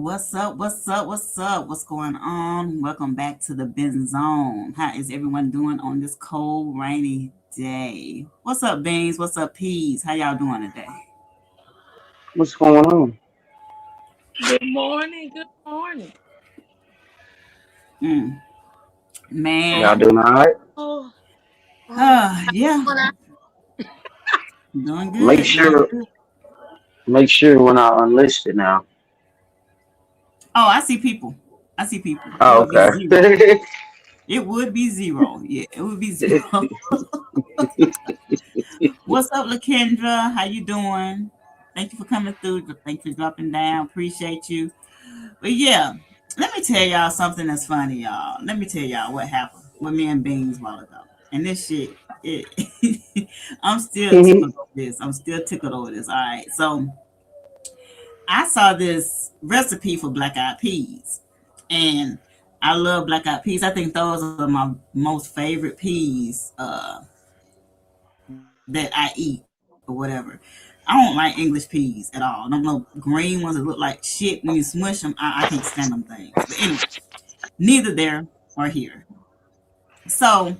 What's up? What's up? What's up? What's going on? Welcome back to the Ben Zone. How is everyone doing on this cold, rainy day? What's up, Beans? What's up, Peas? How y'all doing today? What's going on? Good morning. Good morning. Mm, Y'all man, doing all right? Oh, how yeah, going out? doing Make good, doing sure, good. make sure we're not unlisted now. Oh, I see people. I see people. It Oh, would be zero. okay. It would be zero. Yeah, it would be zero. What's up, Lakendra? How you doing? Thank you for coming through. Thank you for dropping down. Appreciate you. But yeah, let me tell y'all something that's funny, y'all. Let me tell y'all what happened with me and Beans a while ago. And this shit, I'm still tickled over this. I'm still tickled over this. All right. So I saw this recipe for black eyed peas. And I love black eyed peas. I think those are my most favorite peas that I eat or whatever. I don't like English peas at all. Them little green ones that look like shit when you smush them. I can't stand them things. But anyway, neither there or here. So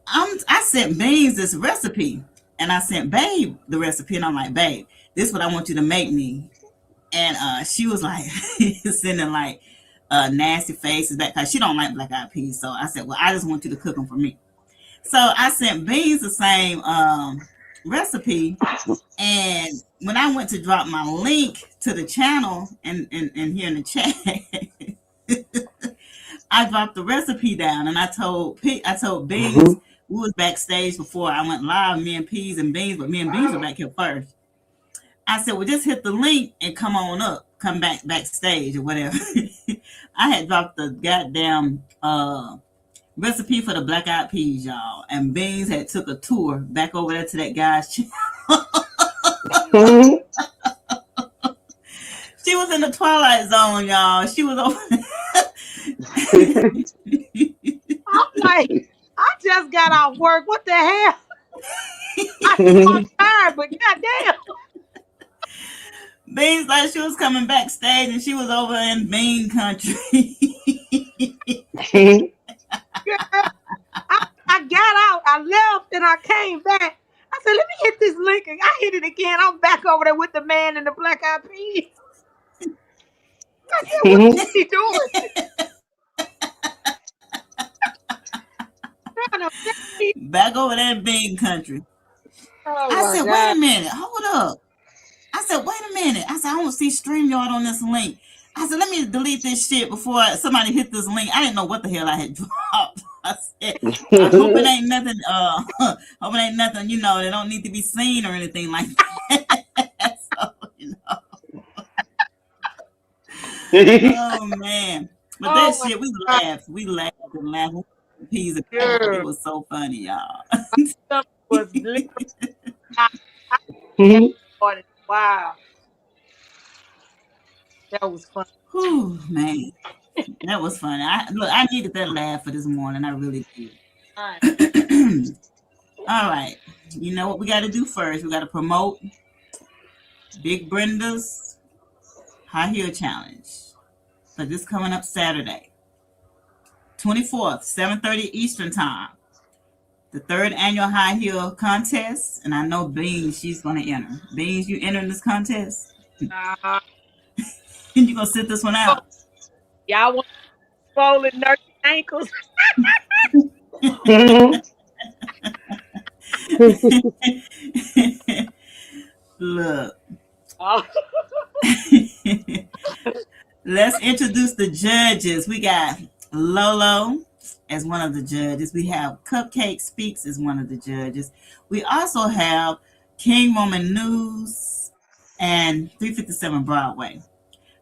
I sent Beans this recipe, and I sent Babe the recipe, and I'm like, Babe, this is what I want you to make me. And she was like sending like nasty faces back because she don't like black eyed peas. So I said, well, I just want you to cook them for me. So I sent Beans the same recipe, and when I went to drop my link to the channel and here in the chat, I dropped the recipe down and I told hmm Beans we was backstage before I went live, me and Peas and Beans, but me and Beans were back here first. I said, well, just hit the link and come on up, come backstage or whatever. I had dropped the goddamn recipe for the black eyed peas, y'all, and Beans had took a tour back over there to that guy's channel. She was in the Twilight Zone, y'all. She was over. I'm like, I just got off work. What the hell? I know I'm tired, but goddamn, Beans like she was coming backstage and she was over in Bean country. girl, I got out, I left, and I came back. I said, let me hit this link. And I hit it again. I'm back over there with the man in the black eyed peas. I said, what is he doing? Trying to make me- Back over there in Bean country. Oh I my said, wait a God. minute, hold up. I said, wait a minute. I said, I don't see StreamYard on this link. I said, let me delete this shit before somebody hit this link. I didn't know what the hell I had dropped. I said, I hope it ain't nothing, hope it ain't nothing, they don't need to be seen or anything like that. So, oh man. But that Oh my shit, we God, laughed. We laughed and laughed. Peas and it girl. was so funny, y'all. My stomach was literally I started. Wow, that was fun. Whew, man. That was funny. I needed that laugh for this morning. I really did. All right. All right. You know what we got to do first? We got to promote Big Brenda's High Heel Challenge. So this coming up Saturday, 24th, 7:30 Eastern Time. The third annual high heel contest, and I know Beans, she's going to enter. Beans, you entering this contest? Uh, You gonna sit this one oh, out? y'all want swollen nurse ankles? Look, Oh, let's introduce the judges. We got Lolo as one of the judges. We have Cupcake Speaks as one of the judges. We also have King Woman News and 357 Broadway.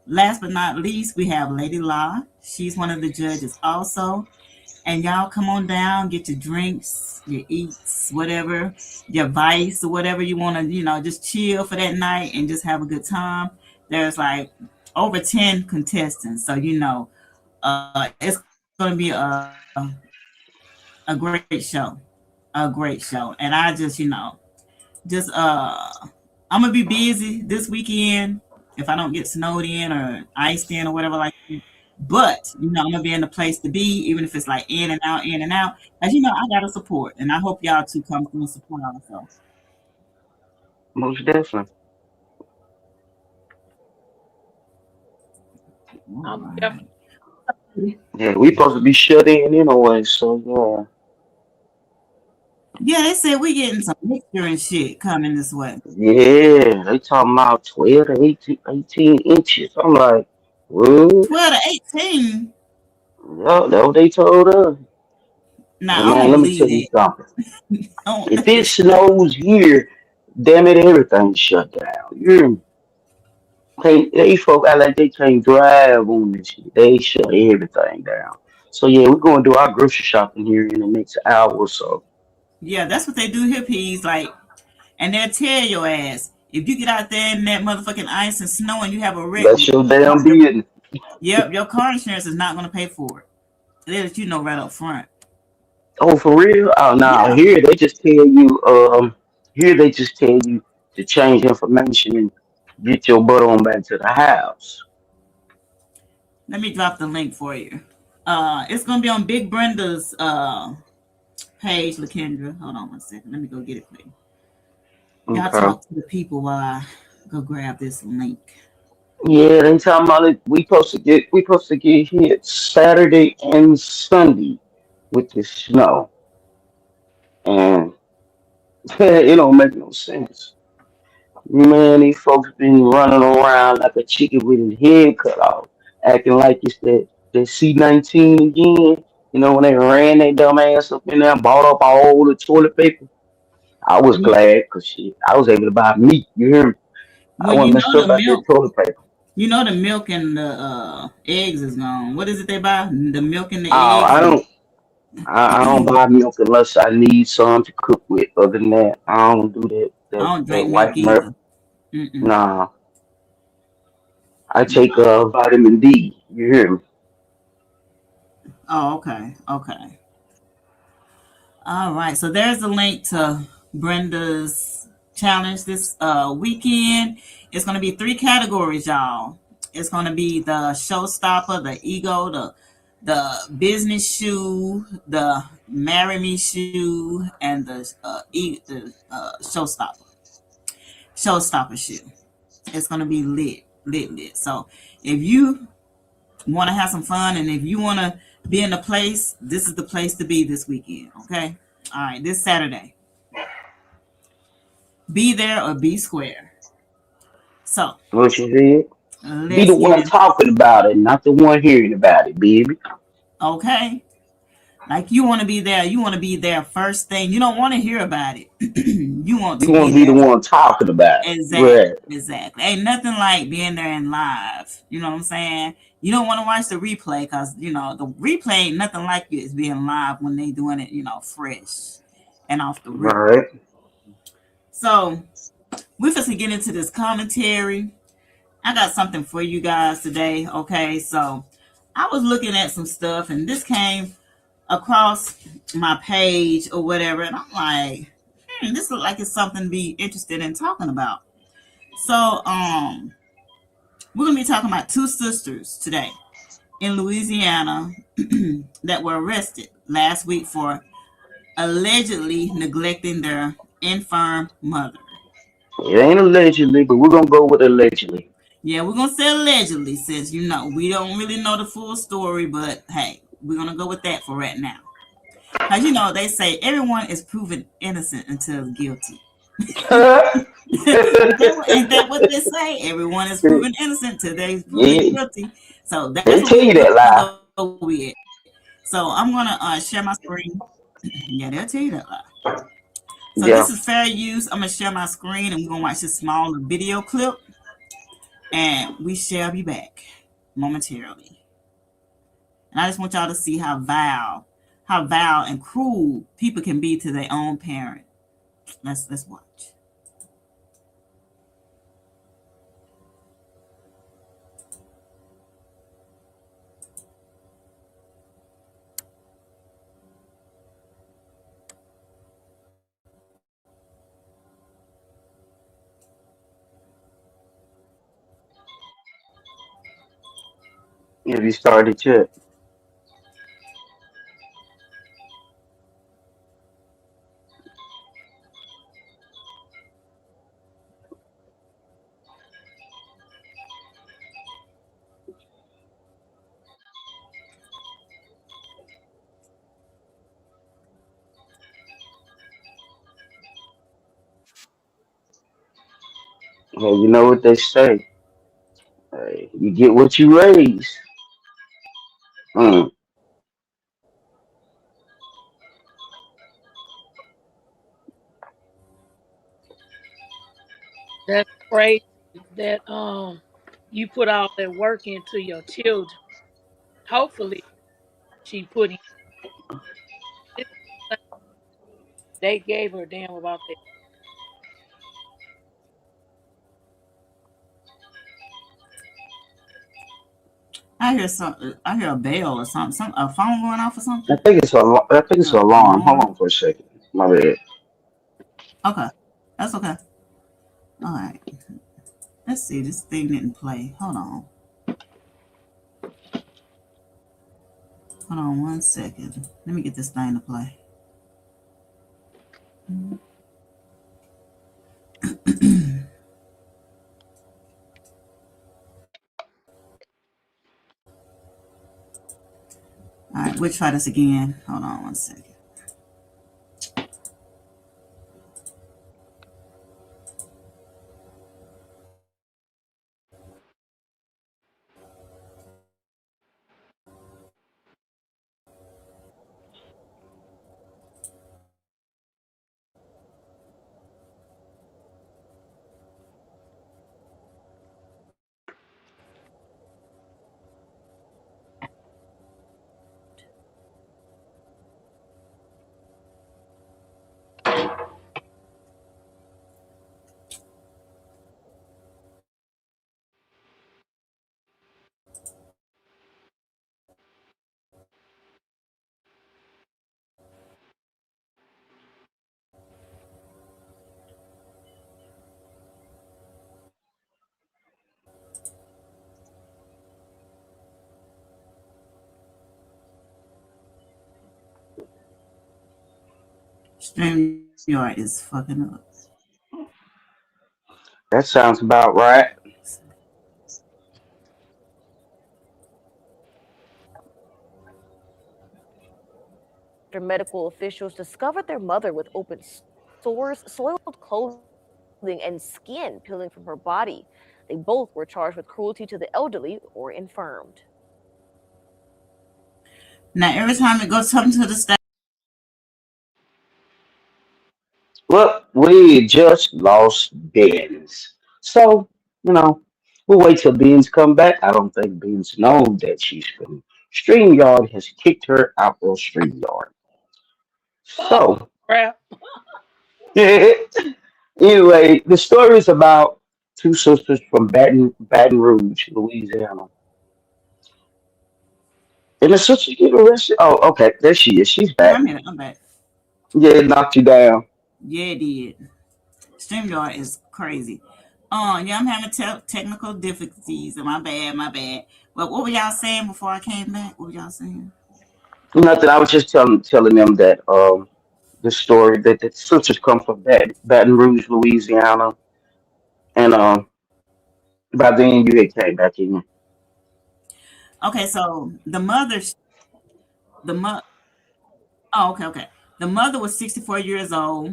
Last but not least, we have Lady Law. She's one of the judges also. And y'all come on down, get your drinks, your eats, whatever, your vice or whatever you want to, just chill for that night and just have a good time. There's like over 10 contestants. So, it's going to be a great show. A great show. And I just I'm going to be busy this weekend if I don't get snowed in or iced in or whatever like that. But I'm gonna be in the place to be, even if it's like in and out, in and out. As you know, I gotta support, and I hope y'all too come through and support also. Most definitely. All I'm right. definitely. Yeah, we supposed to be shut in anyway, so Yeah, they said we getting some mixture and shit coming this way. yeah. They talking about 12 to 18 inches. I'm like, what? 12 to 18. Yeah, that's what they told us. Nah, And I man, don't let me believe tell you that. something. I If don't, it snows here, damn it, everything's shut down. You can't, they folk act like they can't drive on this shit. They shut everything down. So yeah, we're gonna do our grocery shopping here in the next hour or so. yeah, that's what they do here, P's. Like, and they'll tell your ass if you get out there in that motherfucking ice and snow and you have a wreck. That's your damn business. Yep, your car insurance is not going to pay for it. They let you know right up front. Oh, for real? Oh, no. Yeah. Here they just tell you to change information and get your butt on back to the house. Let me drop the link for you. It's going to be on Big Brenda's page, LaKendra. Hold on one second. Let me go get it for you. Y'all Okay. talk to the people while I go grab this link. Yeah, they talking about it. We supposed to get hit Saturday and Sunday with the snow, and it don't make no sense. Man, these folks been running around like a chicken with his head cut off, acting like it's that C-19 again. You know, when they ran that dumb ass up in there and bought up all the toilet paper. I was Well, glad because shit, I was able to buy meat. You hear me? I well, wasn't messed up about that toilet paper. the milk and the eggs is gone. What is it they buy? The milk and the Oh, eggs. And I don't buy milk unless I need some to cook with. Other than that, I don't do that. I That don't that drink milk white milk. either. Mm-mm. Nah, I take vitamin D. You hear me? Oh, okay. Okay. All right. So there's the link to Brenda's challenge this weekend. It's going to be three categories, y'all. It's going to be the showstopper, the ego, the business shoe, the marry me shoe, and the showstopper shoe. It's going to be lit. So if you want to have some fun and if you want to be in the place, this is the place to be this weekend. Okay. All right. This Saturday, be there or be square. So What you said? Be the let's get one in. talking about it, not the one hearing about it, baby. Okay. Like you want to be there. You want to be there first thing. You don't want to hear about it. You want You to be want to be the there. one talking about it. Exactly. Right. Exactly. Ain't nothing like being there in live. You know what I'm saying? You don't want to watch the replay because the replay ain't nothing like it is being live when they doing it, fresh and off the rip. Right. So we're supposed to get into this commentary. I got something for you guys today. Okay, so I was looking at some stuff and this came across my page or whatever, and I'm like, this looks like it's something to be interested in talking about. So, we're gonna be talking about two sisters today in Louisiana that were arrested last week for allegedly neglecting their infirm mother. It ain't allegedly, but we're gonna go with allegedly. Yeah, we're gonna say allegedly since we don't really know the full story, but hey, we're gonna go with that for right now. Cause they say everyone is proven innocent until guilty. Ain't that what they say? Everyone is proven innocent till they're proven Yeah, guilty. So that's they what tell we're you gonna that lie. go with. So I'm gonna share my screen. Yeah, they'll tell you that lie. So this Yeah. is fair use. I'm gonna share my screen and we're gonna watch this small video clip, and we shall be back momentarily. And I just want y'all to see how vile and cruel people can be to their own parent. Let's watch. Have you started yet? Well, you know what they say. You get what you raise. Mm. That's crazy that you put all that work into your children. Hopefully she put in this, they gave her a damn about that. I hear some. I hear a bell or something. Some a phone going off or I something. think it's a. I think it's an alarm. Hold Alarm. on for a second. My bad. Okay, that's okay. All right. Let's see. This thing didn't play. Hold on. Hold on 1 second. Let me get this thing to play. All right, we'll try this again. Hold on 1 second. StreamYard is fucking up. That sounds about right. After medical officials discovered their mother with open sores, soiled clothing, and skin peeling from her body. They both were charged with cruelty to the elderly or infirmed. Now every time it goes something to the state. Well, we just lost Beans. So, you know, we'll wait till Beans come back. I don't think Beans knows that she's been. StreamYard has kicked her out of StreamYard. Oh So, crap. anyway, the story is about two sisters from Baton Rouge, Louisiana. And the sisters get arrested. Oh, okay, there she is. She's Yeah, back. I'm back. Yeah, it knocked you down. Yeah, it did. StreamYard is crazy. Yeah, I'm having technical difficulties. My bad, my bad. But what were y'all saying before I came back? What were y'all saying? Nothing. I was just telling them that the story that the sisters come from Baton Rouge, Louisiana, and by then you had came back in. Okay, so the mother. Oh, okay, okay. The mother was 64 years old,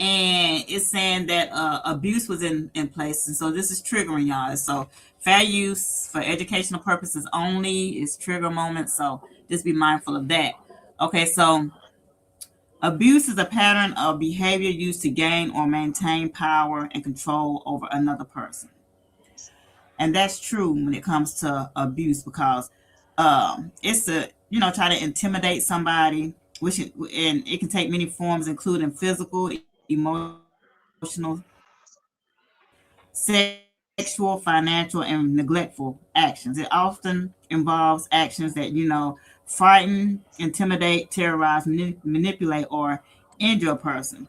and it's saying that abuse was in place, and so this is triggering y'all. So fair use for educational purposes only is trigger moment. So just be mindful of that. Okay, so abuse is a pattern of behavior used to gain or maintain power and control over another person. And that's true when it comes to abuse because it's to try to intimidate somebody, and it can take many forms, including physical, emotional, sexual, financial, and neglectful actions. It often involves actions that frighten, intimidate, terrorize, manipulate, or injure a person.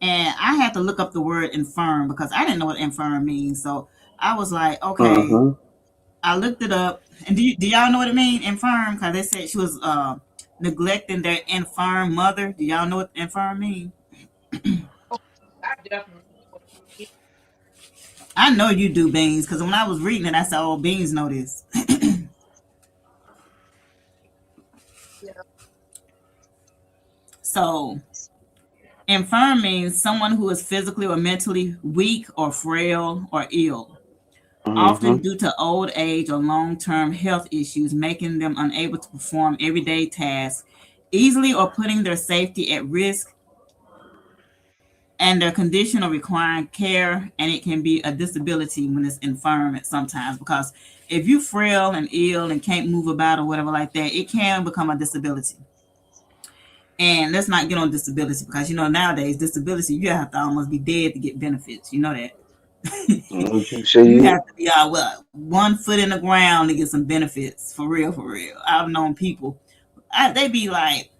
And I had to look up the word infirm because I didn't know what infirm means. So I was like, okay, Mm-hmm. I looked it up, and do y'all know what it means? Infirm, because they said she was neglecting their infirm mother. Do y'all know what infirm means? I definitely know what it is. I know you do, Beans, because when I was reading it, I said, "Oh, Beans know this." Yeah. So, infirm means someone who is physically or mentally weak or frail or ill, often Mm-hmm. due to old age or long-term health issues, making them unable to perform everyday tasks easily or putting their safety at risk, and their condition of requiring care, and it can be a disability when it's infirm at sometimes, because if you frail and ill and can't move about or whatever like that, it can become a disability. And let's not get on disability, because nowadays disability, you have to almost be dead to get benefits. You know that. You You see, have to be what, 1 foot in the ground to get some benefits, for real, for real. I've known people, they be like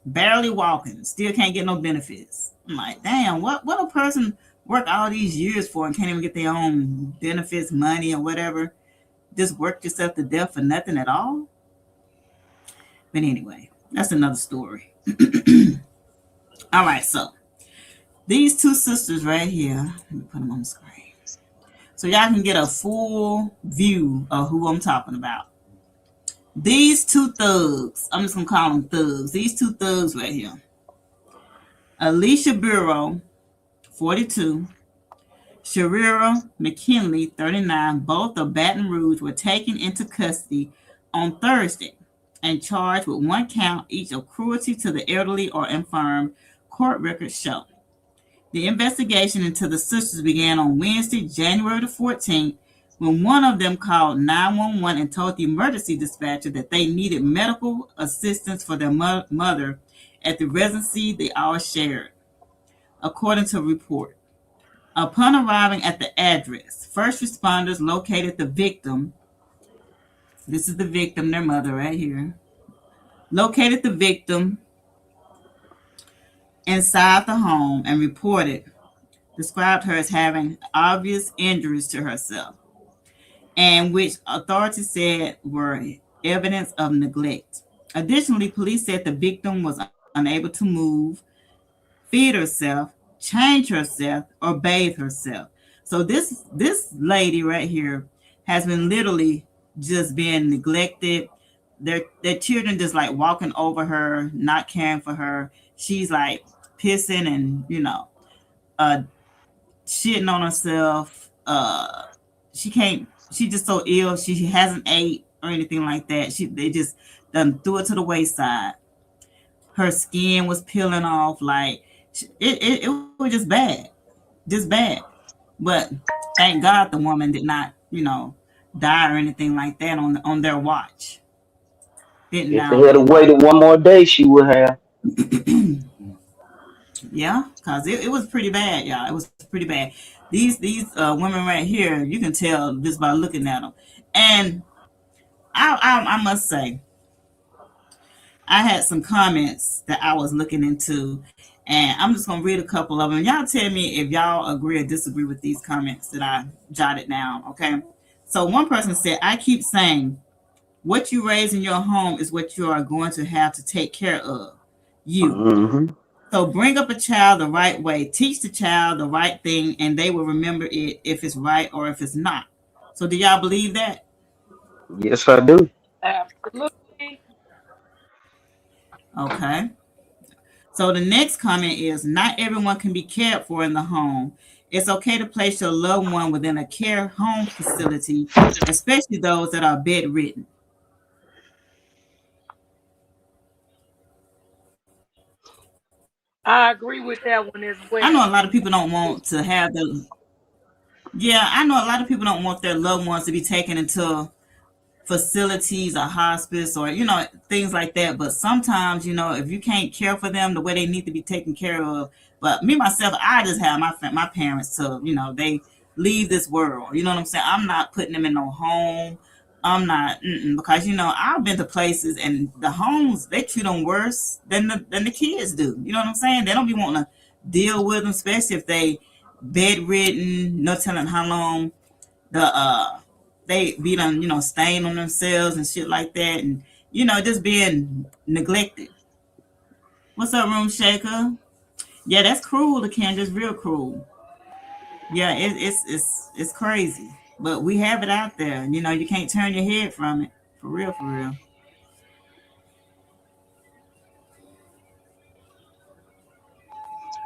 barely walking, still can't get no benefits. I'm like, damn, what a person work all these years for and can't even get their own benefits, money, or whatever. Just work yourself to death for nothing at all. But anyway, that's another story. All right, so these two sisters right here, let me put them on the screen so y'all can get a full view of who I'm talking about. These two thugs, I'm just gonna call them thugs. These two thugs right here, Alicia Bureau, 42, Sharira McKinley, 39, both of Baton Rouge, were taken into custody on Thursday and charged with 1 count each of cruelty to the elderly or infirm, court records show. The investigation into the sisters began on Wednesday, January the 14th, when one of them called 911 and told the emergency dispatcher that they needed medical assistance for their mother at the residency they all shared, according to a report. Upon arriving at the address, first responders located the victim. This is the victim, their mother right here. Located the victim inside the home and described her as having obvious injuries to herself, and which authorities said were evidence of neglect. Additionally, police said the victim was unable to move, feed herself, change herself, or bathe herself. So this lady right here has been literally just being neglected. Their children just like walking over her, not caring for her. She's like pissing and uh shitting on herself. She can't. She's just so ill. She hasn't ate or anything like that. They just done threw it to the wayside. Her skin was peeling off. Like it was just bad. But thank God the woman did not, die or anything like that on their watch. Didn't if they now. had waited one more day, she would have. Yeah, because it was pretty bad, y'all. It was pretty bad. These women right here, you can tell just by looking at them. And I must say, I had some comments that I was looking into, and I'm just gonna read a couple of them. Y'all tell me if y'all agree or disagree with these comments that I jotted down. Okay. So one person said, "I keep saying, what you raise in your home is what you are going to have to take care of. You. Hmm. So bring up a child the right way, teach the child the right thing, and they will remember it if it's right or if it's not." So do y'all believe that? Yes, I do. Absolutely. Okay. So the next comment is, not everyone can be cared for in the home. It's okay to place your loved one within a care home facility, especially those that are bedridden. I agree with that one as I well. know a lot of people don't want to have the yeah, I know a lot of people don't want their loved ones to be taken into facilities or hospice or things like that, but sometimes if you can't care for them the way they need to be taken care of. But me myself, I just have my parents to they leave this world. You know what I'm saying? I'm not putting them in no home. I'm not, because I've been to places and the homes, they treat them worse than the kids do. You know what I'm saying? They don't be wanting to deal with them, especially if they bedridden, no telling how long the they be done, stain on themselves and shit like that, and just being neglected. What's up, Room Shaker? Yeah, that's cruel, the Just real cruel. Yeah, it's crazy, but we have it out there. You can't turn your head from it. For real, for real.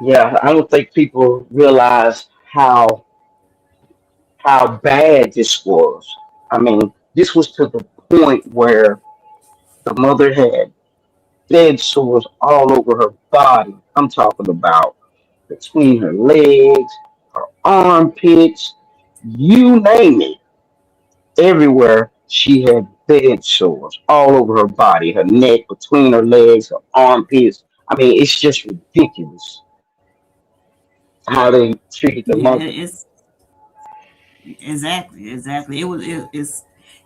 Yeah, I don't think people realize how bad this was. I mean, this was to the point where the mother had dead sores all over her body. I'm talking about between her legs, her armpits, you name it. Everywhere she had dead sores all over her body, her neck, between her legs, her armpits. I mean, it's just ridiculous how they treated the Yeah, mother. it's exactly, exactly.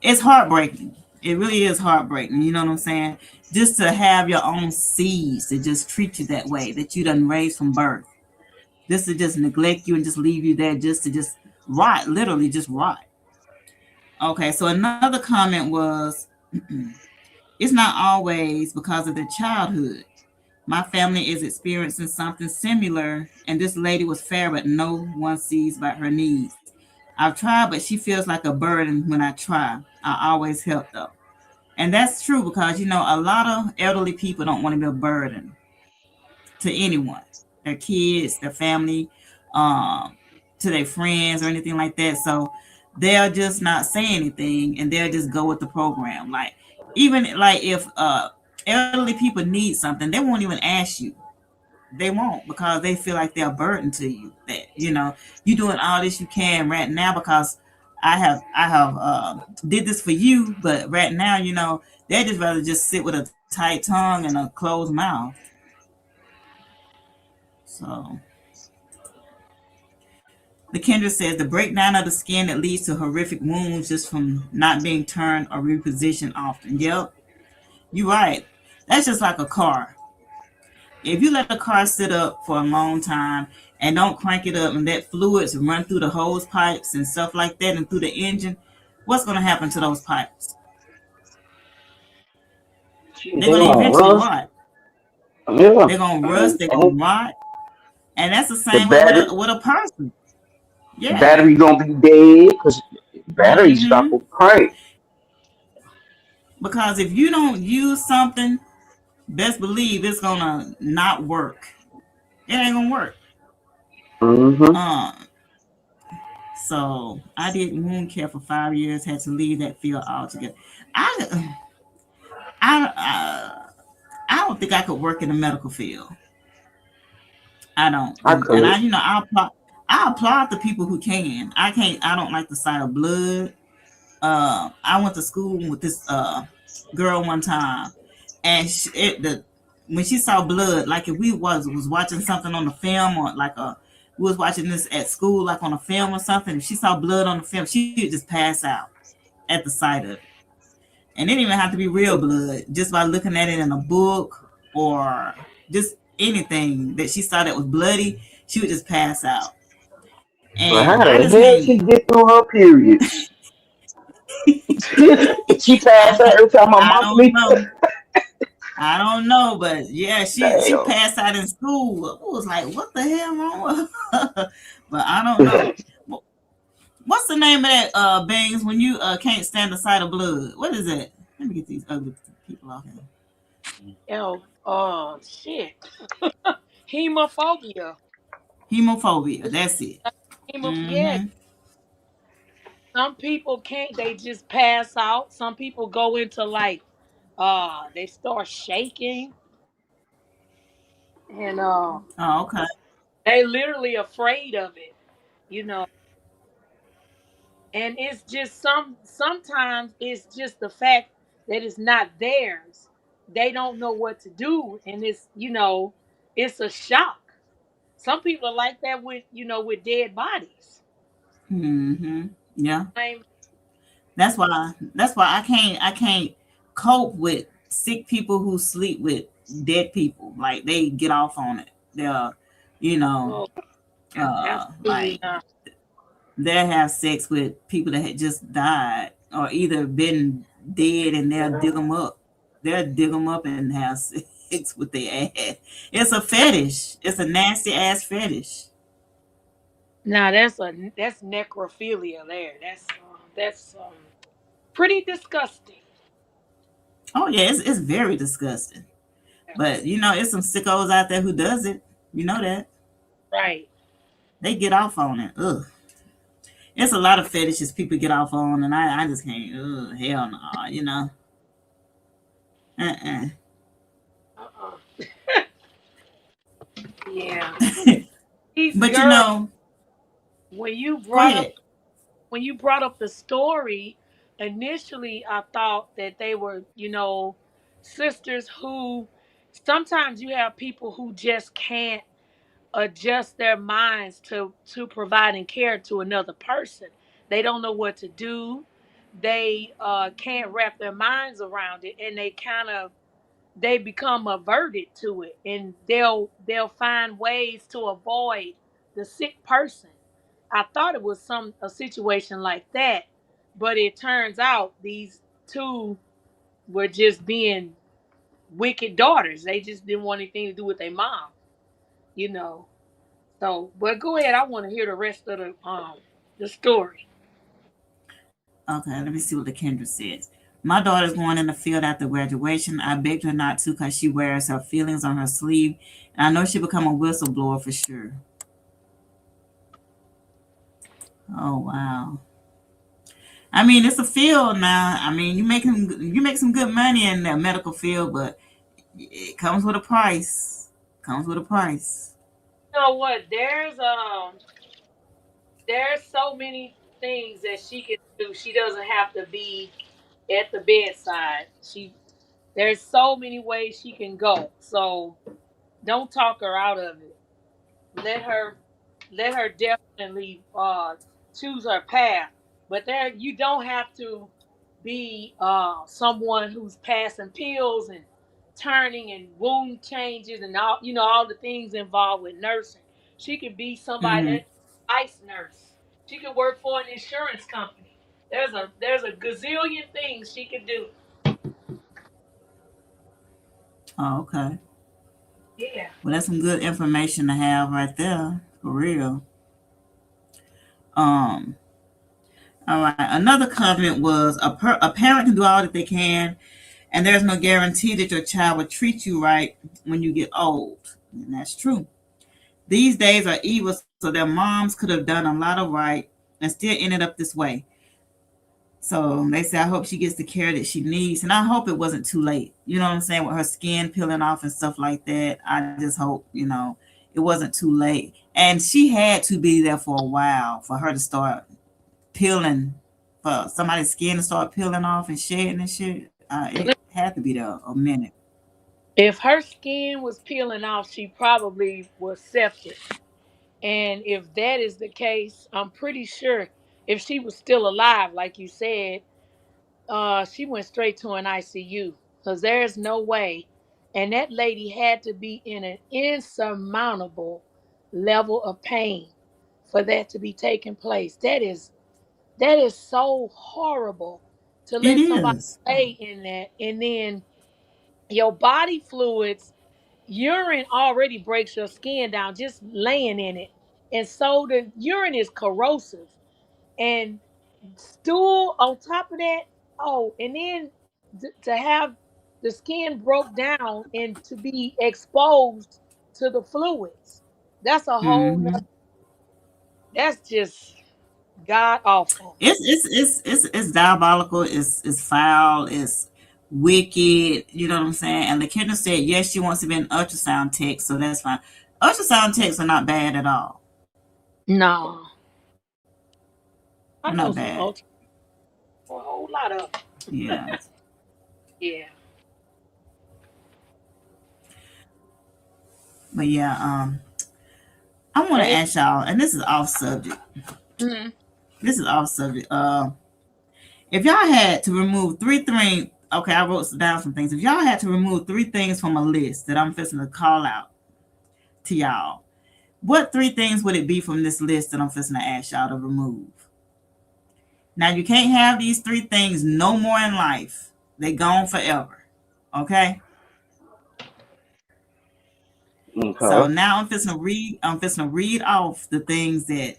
It's heartbreaking. It really is heartbreaking. You know what I'm saying? Just to have your own seeds to just treat you that way, that you done raised from birth, just to just neglect you and just leave you there, just to just rot, literally just rot. Okay, so another comment was, it's not always because of their childhood. My family is experiencing something similar, and this lady was fair, but no one sees about her needs. I've tried, but she feels like a burden when I try. I always help though. And that's true because, a lot of elderly people don't want to be a burden to anyone, their kids, their family, um, to their friends or anything like that. So they'll just not say anything and they'll just go with the program. Like, even like if elderly people need something, they won't even ask you. They won't, because they feel like they're a burden to you. That you doing all this you can right now because I have did this for you, but right now they just rather just sit with a tight tongue and a closed mouth. So the Kendra says the breakdown of the skin that leads to horrific wounds just from not being turned or repositioned often. Yep, you're right. That's just like a car. If you let a car sit up for a long time and don't crank it up and let fluids run through the hose pipes and stuff like that and through the engine, what's going to happen to those pipes? Shit, They're they going to gonna eventually rust. rot. Yeah, They're going to rust. and, They're going and to rot. And that's the the same way with battery a person. the Yeah. battery gonna be dead because battery stop Hmm. will crank. Because if you don't use something, best believe it's going to not work. It ain't going to work. Hmm. Um, so I did wound care for 5 years, had to leave that field altogether. I, I, I don't think I could work in the medical field. I don't. I And could. I applaud the people who can. I can't. I don't like the sight of blood. I went to school with this girl one time, and when she saw blood, like if we was watching something on the film, or like we was watching this at school, like on a film or something. If she saw blood on the film, she would just pass out at the sight of it. And it didn't even have to be real blood. Just by looking at it in a book or just anything that she saw that was bloody, she would just pass out. But And how I the just hell can't. she get through her periods? She passed out every time my I mom don't sleep. know. I don't know, but yeah, she Damn. passed out in school. I was like, what the hell wrong with her? But I don't know. What's the name of that Bangs, when you can't stand the sight of blood? What is it? Let me get these ugly people out here. Oh, shit. Hemophobia. Hemophobia. That's it. Yeah. Mm-hmm. Some people can't. They just pass out. Some people go into like, they start shaking, and Oh, okay. they literally afraid of it. You know. And it's just sometimes it's just the fact that it's not theirs. They don't know what to do, and it's a shock. Some people are like that with with dead bodies. Mm-hmm. Yeah. I That's why I can't cope with sick people who sleep with dead people. Like they get off on it. They're, you know, oh, absolutely like not. they'll have sex with people that had just died or either been dead, and they'll dig them up. They'll dig them up and have sex with their ass. It's a fetish. It's a nasty ass fetish. Now that's necrophilia there. That's pretty disgusting. Oh yeah, it's very disgusting. But you know, it's some sickos out there who does it. You know that. Right. They get off on it. Ugh. It's a lot of fetishes people get off on, and I just can't. Ugh, hell no. You know. Uh-uh. Uh-uh. Yeah. These But you girls, know, when you go brought up ahead. when you brought up the story, initially I thought that they were, sisters who sometimes you have people who just can't adjust their minds to providing care to another person. They don't know what to do. They can't wrap their minds around it, and they become averted to it, and they'll find ways to avoid the sick person. I thought it was a situation like that, but it turns out these two were just being wicked daughters. They just didn't want anything to do with their mom, you know. So, but go ahead. I want to hear the rest of the story. Okay, let me see what the Kendra says. My daughter's going in the field after graduation. I begged her not to because she wears her feelings on her sleeve, and I know she'll become a whistleblower for sure. Oh wow. I mean, it's a field now. I mean, you make some good money in the medical field, but it comes with a price. Comes with a price. You know what? There's so many things that she can do. She doesn't have to be at the bedside. There's so many ways she can go. So don't talk her out of it. Let her definitely choose her path. But there you don't have to be someone who's passing pills and turning and wound changes and all the things involved with nursing. She could be somebody Mm-hmm. that ice nurse. She could work for an insurance company. There's a gazillion things she could do. Oh, okay. Yeah. Well, that's some good information to have right there, for real. Um, all right. Another comment was a parent can do all that they can, and there's no guarantee that your child will treat you right when you get old. And that's true. These days are evil, so their moms could have done a lot of right and still ended up this way. So they say, I hope she gets the care that she needs. And I hope it wasn't too late. You know what I'm saying? With her skin peeling off and stuff like that. I just hope, it wasn't too late. And she had to be there for a while for her to start peeling, for somebody's skin to start peeling off and shedding and shit. It had to be there a minute. If her skin was peeling off, she probably was septic. And if that is the case, I'm pretty sure if she was still alive, like you said, she went straight to an ICU because there's no way. And that lady had to be in an insurmountable level of pain for that to be taking place. That is so horrible to It let somebody is. lay in that, and then your body fluids, urine already breaks your skin down just laying in it, and so the urine is corrosive, and stool on top of that. Oh, and then to have the skin broke down and to be exposed to the fluids. That's a whole Hmm. nother, that's just god awful. It's diabolical. It's foul. It's wicked. You know what I'm saying? And the Kendra said yes, she wants to be an ultrasound tech, so that's fine. Ultrasound techs are not bad at all. No, I know Not some bad. ultra, a whole lot of 'em. Yeah. Yeah. But yeah, I want to Hey. ask y'all, and this is off subject. Mhm. This is off subject. If y'all had to remove three things, okay, I wrote down some things. If y'all had to remove three things from a list that I'm fixing to call out to y'all, What 3 things would it be from this list that I'm fixing to ask y'all to remove? Now, you can't have these 3 things no more in life. They gone forever. Okay? So Okay. now I'm fixing to read off the things that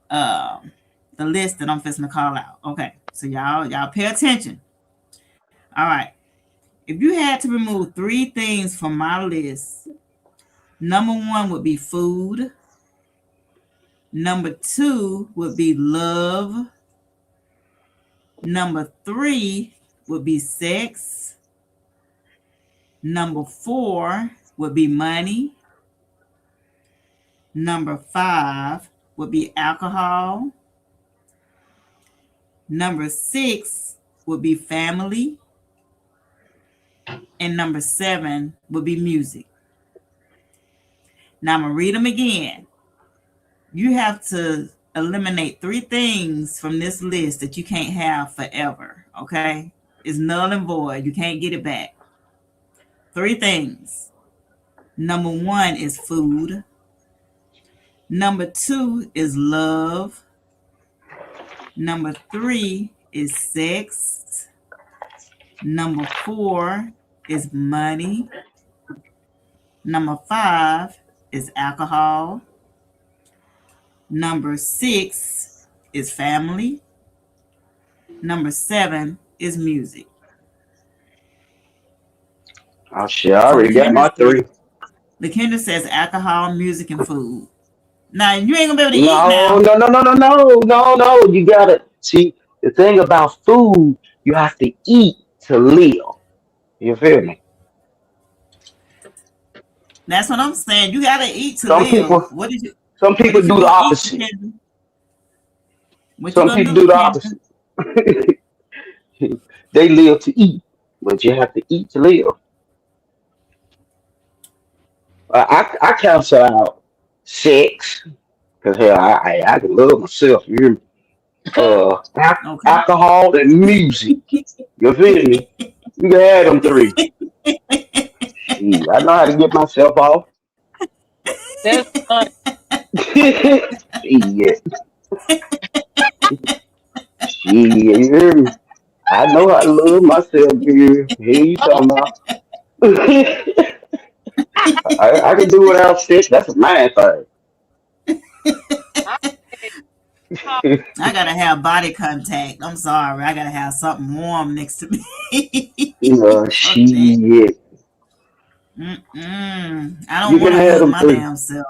the list that I'm fixing to call out. Okay. So y'all pay attention. All right. If you had to remove 3 things from my list, number 1 would be food. Number 2 would be love. Number 3 would be sex. Number 4 would be money. Number 5 would be alcohol. Number 6 would be family. And number 7 would be music. Now I'm going to read them again. You have to eliminate 3 things from this list that you can't have forever. Okay? It's null and void. You can't get it back. 3 things. Number 1 is food. Number 2 is love. Number 3 is sex. Number 4 is money. Number 5 is alcohol. Number 6 is family. Number 7 is music. Oh shit, I So already got my 3. Lakendra says alcohol, music, and food. Now you ain't gonna be able to eat No, now. no, no, no, no, no, no, no. You gotta see the thing about food. You have to eat to live. You feel me? That's what I'm saying. You gotta eat to Some live. people, some What people did you do the gonna eat, opposite. Lakendra? What you Some gonna people do, do the Lakendra? opposite. They live to eat, but you have to eat to live. I cancel out sex because hell, I can love myself. You hear me? Okay. Alcohol and music. You feel me? You can have them 3. Shit, I know how to get myself off. That's fun. Shit, shit, you hear me? I know how to love myself, girl. Here you Oh, talking about? I can do without sex. That's a man I said, oh, thing. I gotta have body contact. I'm sorry. I gotta have something warm next to me. Fuck that. Shit. I don't You want can to have hug them my 3. damn self.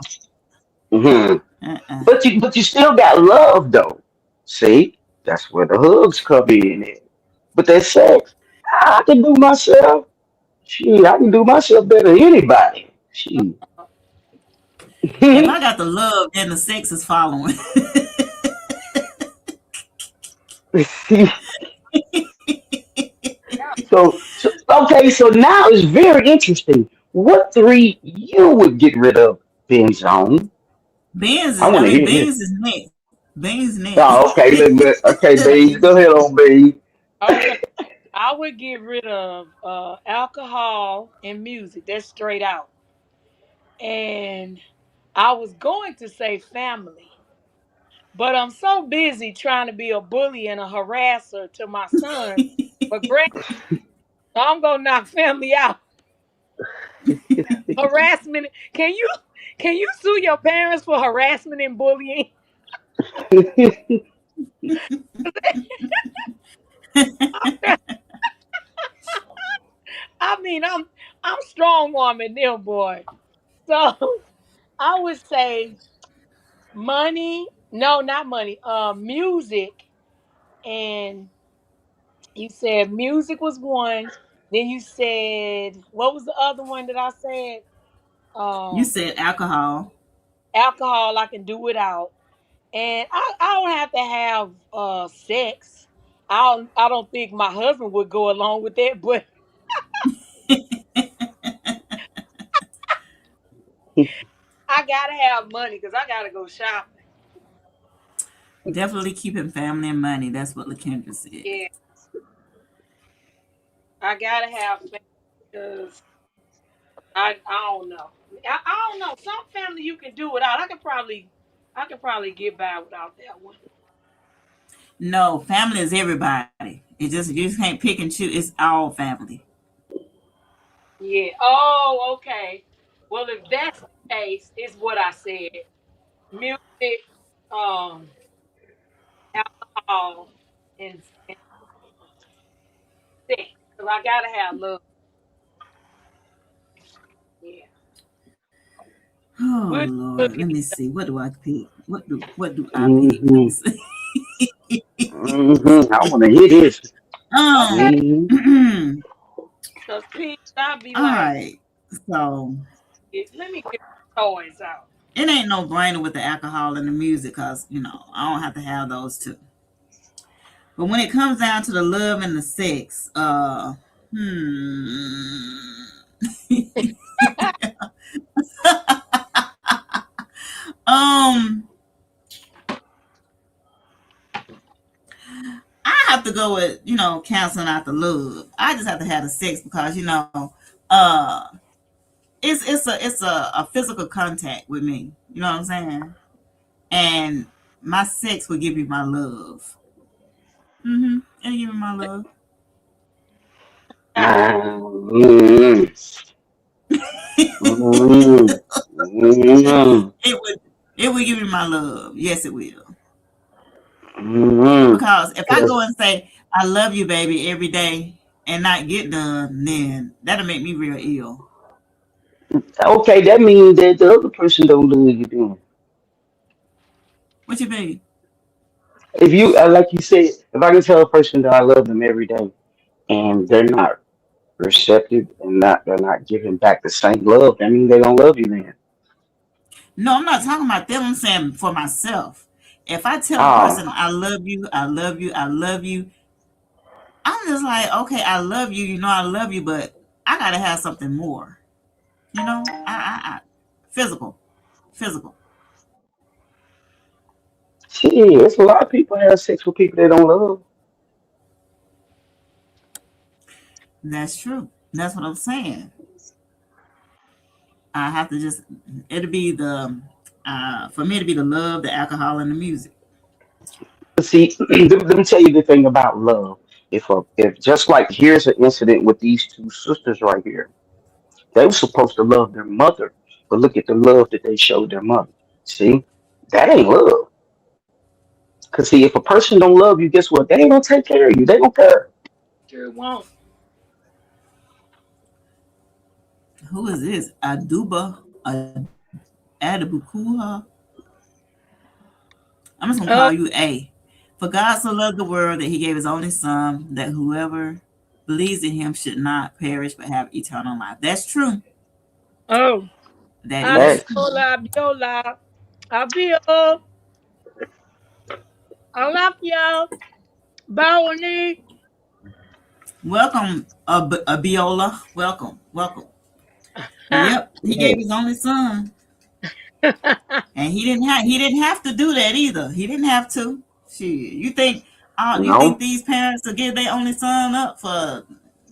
Hmm. Uh-uh. But you still got love though. See, that's where the hugs come in. At. But that sex, I can do myself. Shit, I can do myself better than anybody. Shit. If I got the love, then the sex is following. so okay, so now it's very interesting. What 3 you would get rid of, Ben Zone? I want to hear this. Beans is next. Beans next. Oh, okay, okay, Beans, go ahead on Beans. okay. I would get rid of alcohol and music. That's straight out. And I was going to say family, but I'm so busy trying to be a bully and a harasser to my son. But Greg, I'm gonna knock family out. Harassment. Can you sue your parents for harassment and bullying? I mean, I'm strong woman, them boy. So I would say money. No, not money. Music. And you said music was one. Then you said what was the other one that I said? You Um, said alcohol. alcohol. I can do without, and I don't have to have sex. I don't think my husband would go along with that, but I gotta have money because I gotta go shopping. Definitely keeping family and money. That's what Lakendra said. Yeah, I gotta have because I don't know. I don't know. Some family you can do without. I could probably get by without that one. No, family is everybody. It just you just can't pick and choose. It's all family. Yeah. Oh, okay. Well, if that's the case, it's what I said. Music, um, alcohol, and sex. Cause I gotta have love. Yeah. Oh We'll Lord, look at let it. me see. What do I pick? What do I pick? Let Mm-hmm. me see. Mm-hmm. I want to hear this. Okay. Mm-hmm. Cause Pete, I'll be All like, right. So let me get my toys out. it ain't no brainer with the alcohol and the music, cause I don't have to have those two. But when it comes down to the love and the sex, um, I have to go with canceling out the love. I just have to have the sex because uh, it's a physical contact with me. You know what I'm saying? And my sex will give you my love. It'll give me my love. Mm-hmm. Mm-hmm. Mm-hmm. it would it will give you my love. Yes, it will. Mm-hmm. Because if I go Yes. and say I love you, baby, every day and not get done, then that'll make me real ill. Okay, that means that the other person don't do what you're doing. What you mean? If you, like you said, if I can tell a person that I love them every day and they're not receptive and they're not giving back the same love, that means they don't love you, man. No, I'm not talking about them. I'm saying for myself. If I tell a Oh, person I love you, I love you, I love you, I'm just like, okay, I love you, I love you, but I gotta have something more. I physical, physical. shit, it's a lot of people have sex with people they don't love. That's true. That's what I'm saying. I have to just, it'll be for me to be the love, the alcohol, and the music. See, let me tell you the thing about love. If just like here's an incident with these two sisters right here. They were supposed to love their mother, but look at the love that they showed their mother. See, that ain't love. Cause see, if a person don't love you, guess what? They ain't gonna take care of you. They don't care. Sure won't. Who is this? Adabukuha. I'm just gonna Oh, call you A. For God so loved the world that he gave his only son, that whoever believes in him should not perish but have eternal life. That's true. oh. That is That true. Abiola. Abio. I love y'all. Bawani. Welcome, Abiola. Welcome, welcome. Yep, he gave his only son, and he didn't have to do that either. He didn't have to. Shit, you think no, these parents will give their only son up for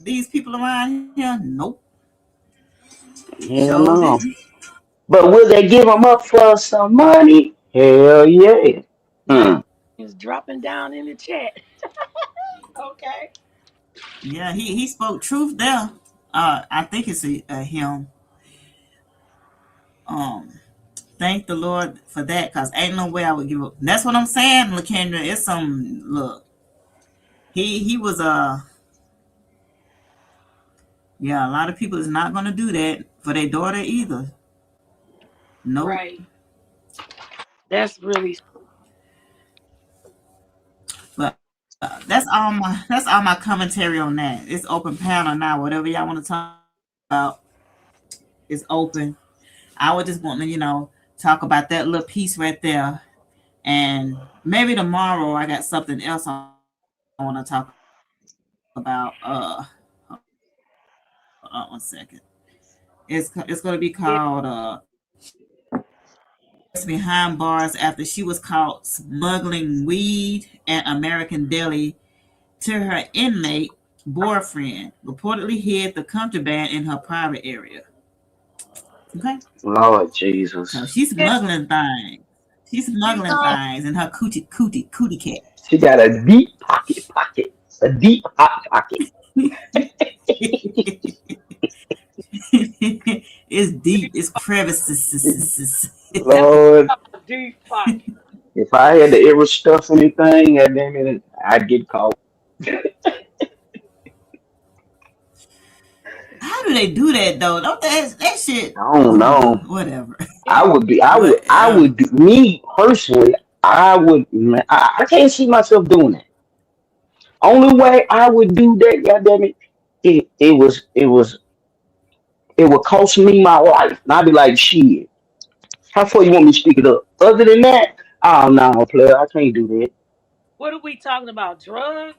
these people around here? Nope, hell sure no. didn't. But will they give them up for some money? Hell yeah. That Hmm. is dropping down in the chat. Okay. Yeah, he spoke truth there. I think it's a him. Um, thank the Lord for that, cause ain't no way I would give up. That's what I'm saying, Lakendra. It's some look. He was yeah. A lot of people is not gonna do that for their daughter either. Nope. Right. That's really But that's all my commentary on that. It's open panel now. Whatever y'all want to talk about is open. I would just want to talk about that little piece right there. And maybe tomorrow I got something else I want to talk about. Hold on 1 second. It's going to be yeah. called Behind Bars after she was caught smuggling weed and American deli to her inmate boyfriend. Reportedly hid the contraband in her private area. Okay, Lord so Jesus. she's Yeah, smuggling things. She's you smuggling know, things in her cootie cat. She got a deep pocket. A deep hot pocket. It's deep. It's crevices. that's Lord, a deep pocket. if I had to ever stuff anything, and then I'd get caught. How do they do that though? Don't that shit? I don't know. Whatever. It, I Whatever. would do, me personally, I would, man, I can't see myself doing that. Only way I would do that, goddamn it, it would cost me my life. And I'd be like, shit, how far you want me to stick it up? Other than that, oh no, player, I can't do that. what are we talking about? Drugs?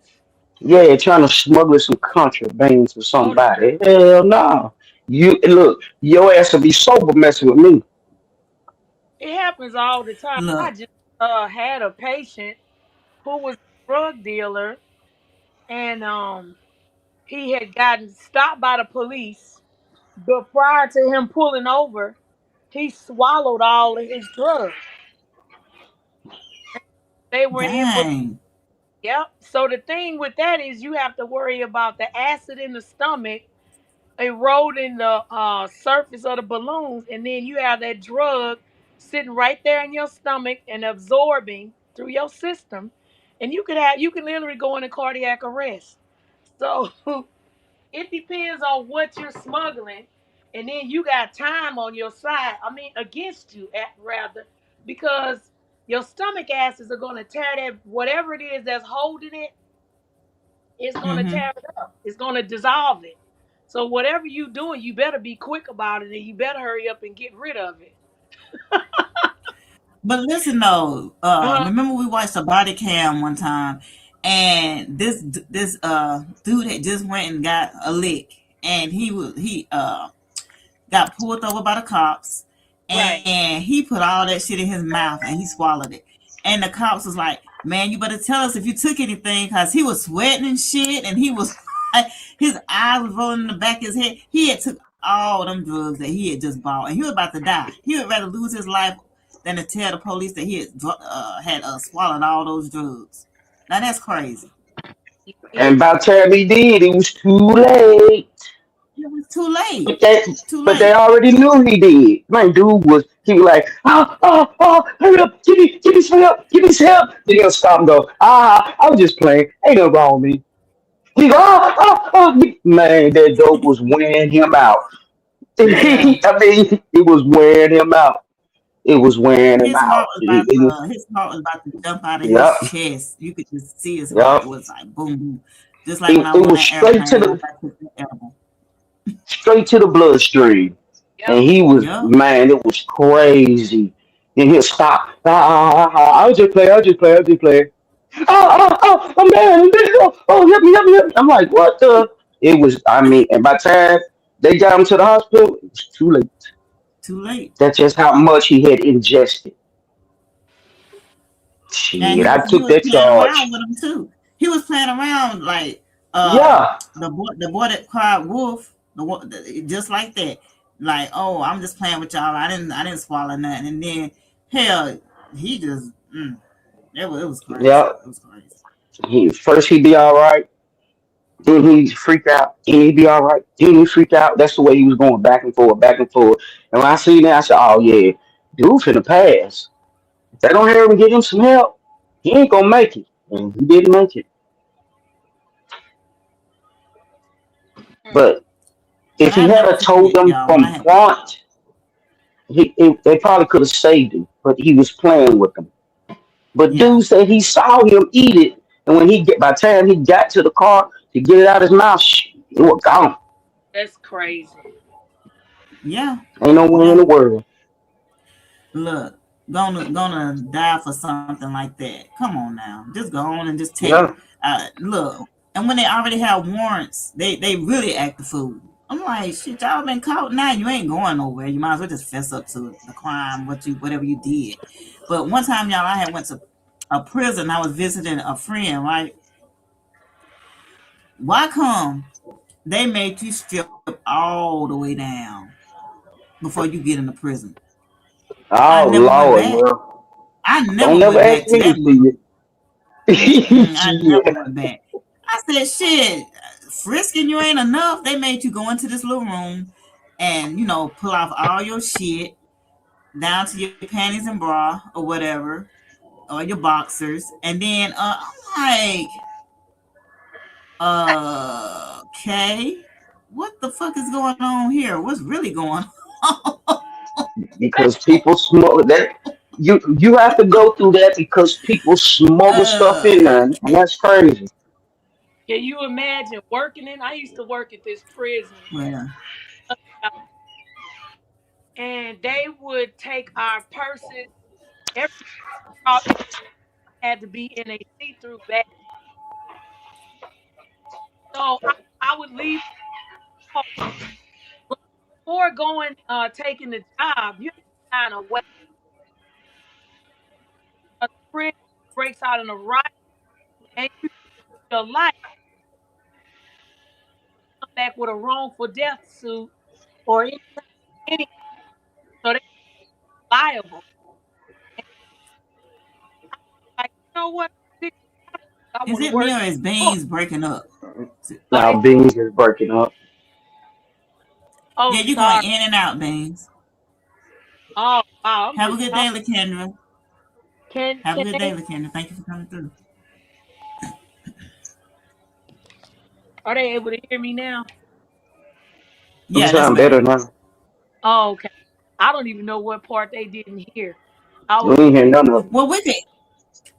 Yeah, trying to smuggle some contraband to Oh, no. somebody. Hell no. You look, your ass will be sober messing with me. It happens all the time. I Look, just had a patient who was a drug dealer, and he had gotten stopped by the police. But prior to him pulling over, he swallowed all of his drugs. They were in. dang. Yep. So the thing with that is you have to worry about the acid in the stomach eroding the surface of the balloons, and then you have that drug sitting right there in your stomach and absorbing through your system, and you can literally go into cardiac arrest. So it depends on what you're smuggling, and then you got time on your side. I mean, against you, rather, because your stomach acids are going to tear that whatever it is that's holding it. It's going to Hmm. tear it up. It's going to dissolve it. So whatever you doing, you better be quick about it, and you better hurry up and get rid of it. But listen though, Uh-huh. remember we watched a body cam one time, and this dude had just went and got a lick, and he got pulled over by the cops, Right. and he put all that shit in his mouth and he swallowed it. And the cops was like, "Man, you better tell us if you took anything," because he was sweating and shit, and he was his eyes was rolling in the back of his head. He had took all them drugs that he had just bought, and he was about to die. He would rather lose his life than to tell the police that he had swallowed all those drugs. Now that's crazy. And It, by the time he did, it was too late. It was too late. But they, Too but they late. already knew he did. Man, he was like, hurry up, give me some help, give me some help. Then he'll stop and go, I was just playing. Ain't nothing wrong with me. He go, man, that dope was wearing him out. Yeah. I mean, it was wearing him out. It was wearing him His heart out. was about to his heart was about to jump out of his Yep, chest. You could just see his heart yep. was like boom boom. Just like when I It was on was that straight to airplane and I the got to the edible. straight to the bloodstream. And yep. he was, Yep. man, it was crazy. And he'll stop. I'll just play, I'll just play, I'll just play. Man, help me. I'm like, what the? It was, I mean, and by the time they got him to the hospital, it was too late. Too late. That's just how much he had ingested. And Shit, he I was he took was that playing around charge. with him too. He was playing around like Yeah, the boy that cried wolf, just like that. Like, oh, I'm just playing with y'all. I didn't swallow nothing. And then hell, he just it was crazy. yeah. It was crazy. First he'd be all right. Then he'd freak out. Then he'd be all right. Then he'd freak out. That's the way he was going back and forth, back and forth. And when I seen that, I said, oh, yeah, dude finna pass. If they don't hear him and get him some help, he ain't gonna make it. And he didn't make it. Mm. But if And he I had never a told forget, them y'all, when I from had front, they probably could have saved him. But he was playing with them. But yeah. dude said he saw him eat it. And when by the time he got to the car to get it out of his mouth, it was gone. That's crazy. Yeah. Ain't no way in Yeah. the world. Look, gonna die for something like that. Come on now. Just go on and just take Yeah. look. And when they already have warrants, they really act the fool. I'm like, shit, y'all been caught now. You ain't going nowhere. You might as well just fess up to the crime, whatever you did. But one time, y'all, I had went to a prison. I was visiting a friend, right? Why come they made you strip all the way down? before you get into prison. I Oh never went Lord, back. well, I don't never never went ask back to me that. to see it. I never Yeah. went back. I said, shit, frisking you ain't enough. They made you go into this little room and, pull off all your shit down to your panties and bra or whatever, or your boxers. And then I'm like, okay, what the fuck is going on here? What's really going on? Because people smuggle that. You have to go through that because people smuggle stuff uh, in there, and that's crazy. Can you imagine working in? I used to work at this prison, well, and they would take our purses. Everything brought in had to be in a see-through bag. So I would leave home. But before going, taking the job, you have to find a way. A prison breaks out in a riot, and you your life come back with a wrongful death suit or any so they're liable. And like, you know what? I is want to it me work. or is Oh, Beans breaking up? they, Now beans is breaking up. oh, Yeah, you're going sorry. in and out, Beans. Oh, wow. I'm Have a just good day, talking. LaKendra. Have a Can good day, they? LaKendra. Thank you for coming through. Are they able to hear me now? You Yeah, that's sound better. better now. Oh, okay. I don't even know what part they didn't hear. I We was ain't just hear none of it.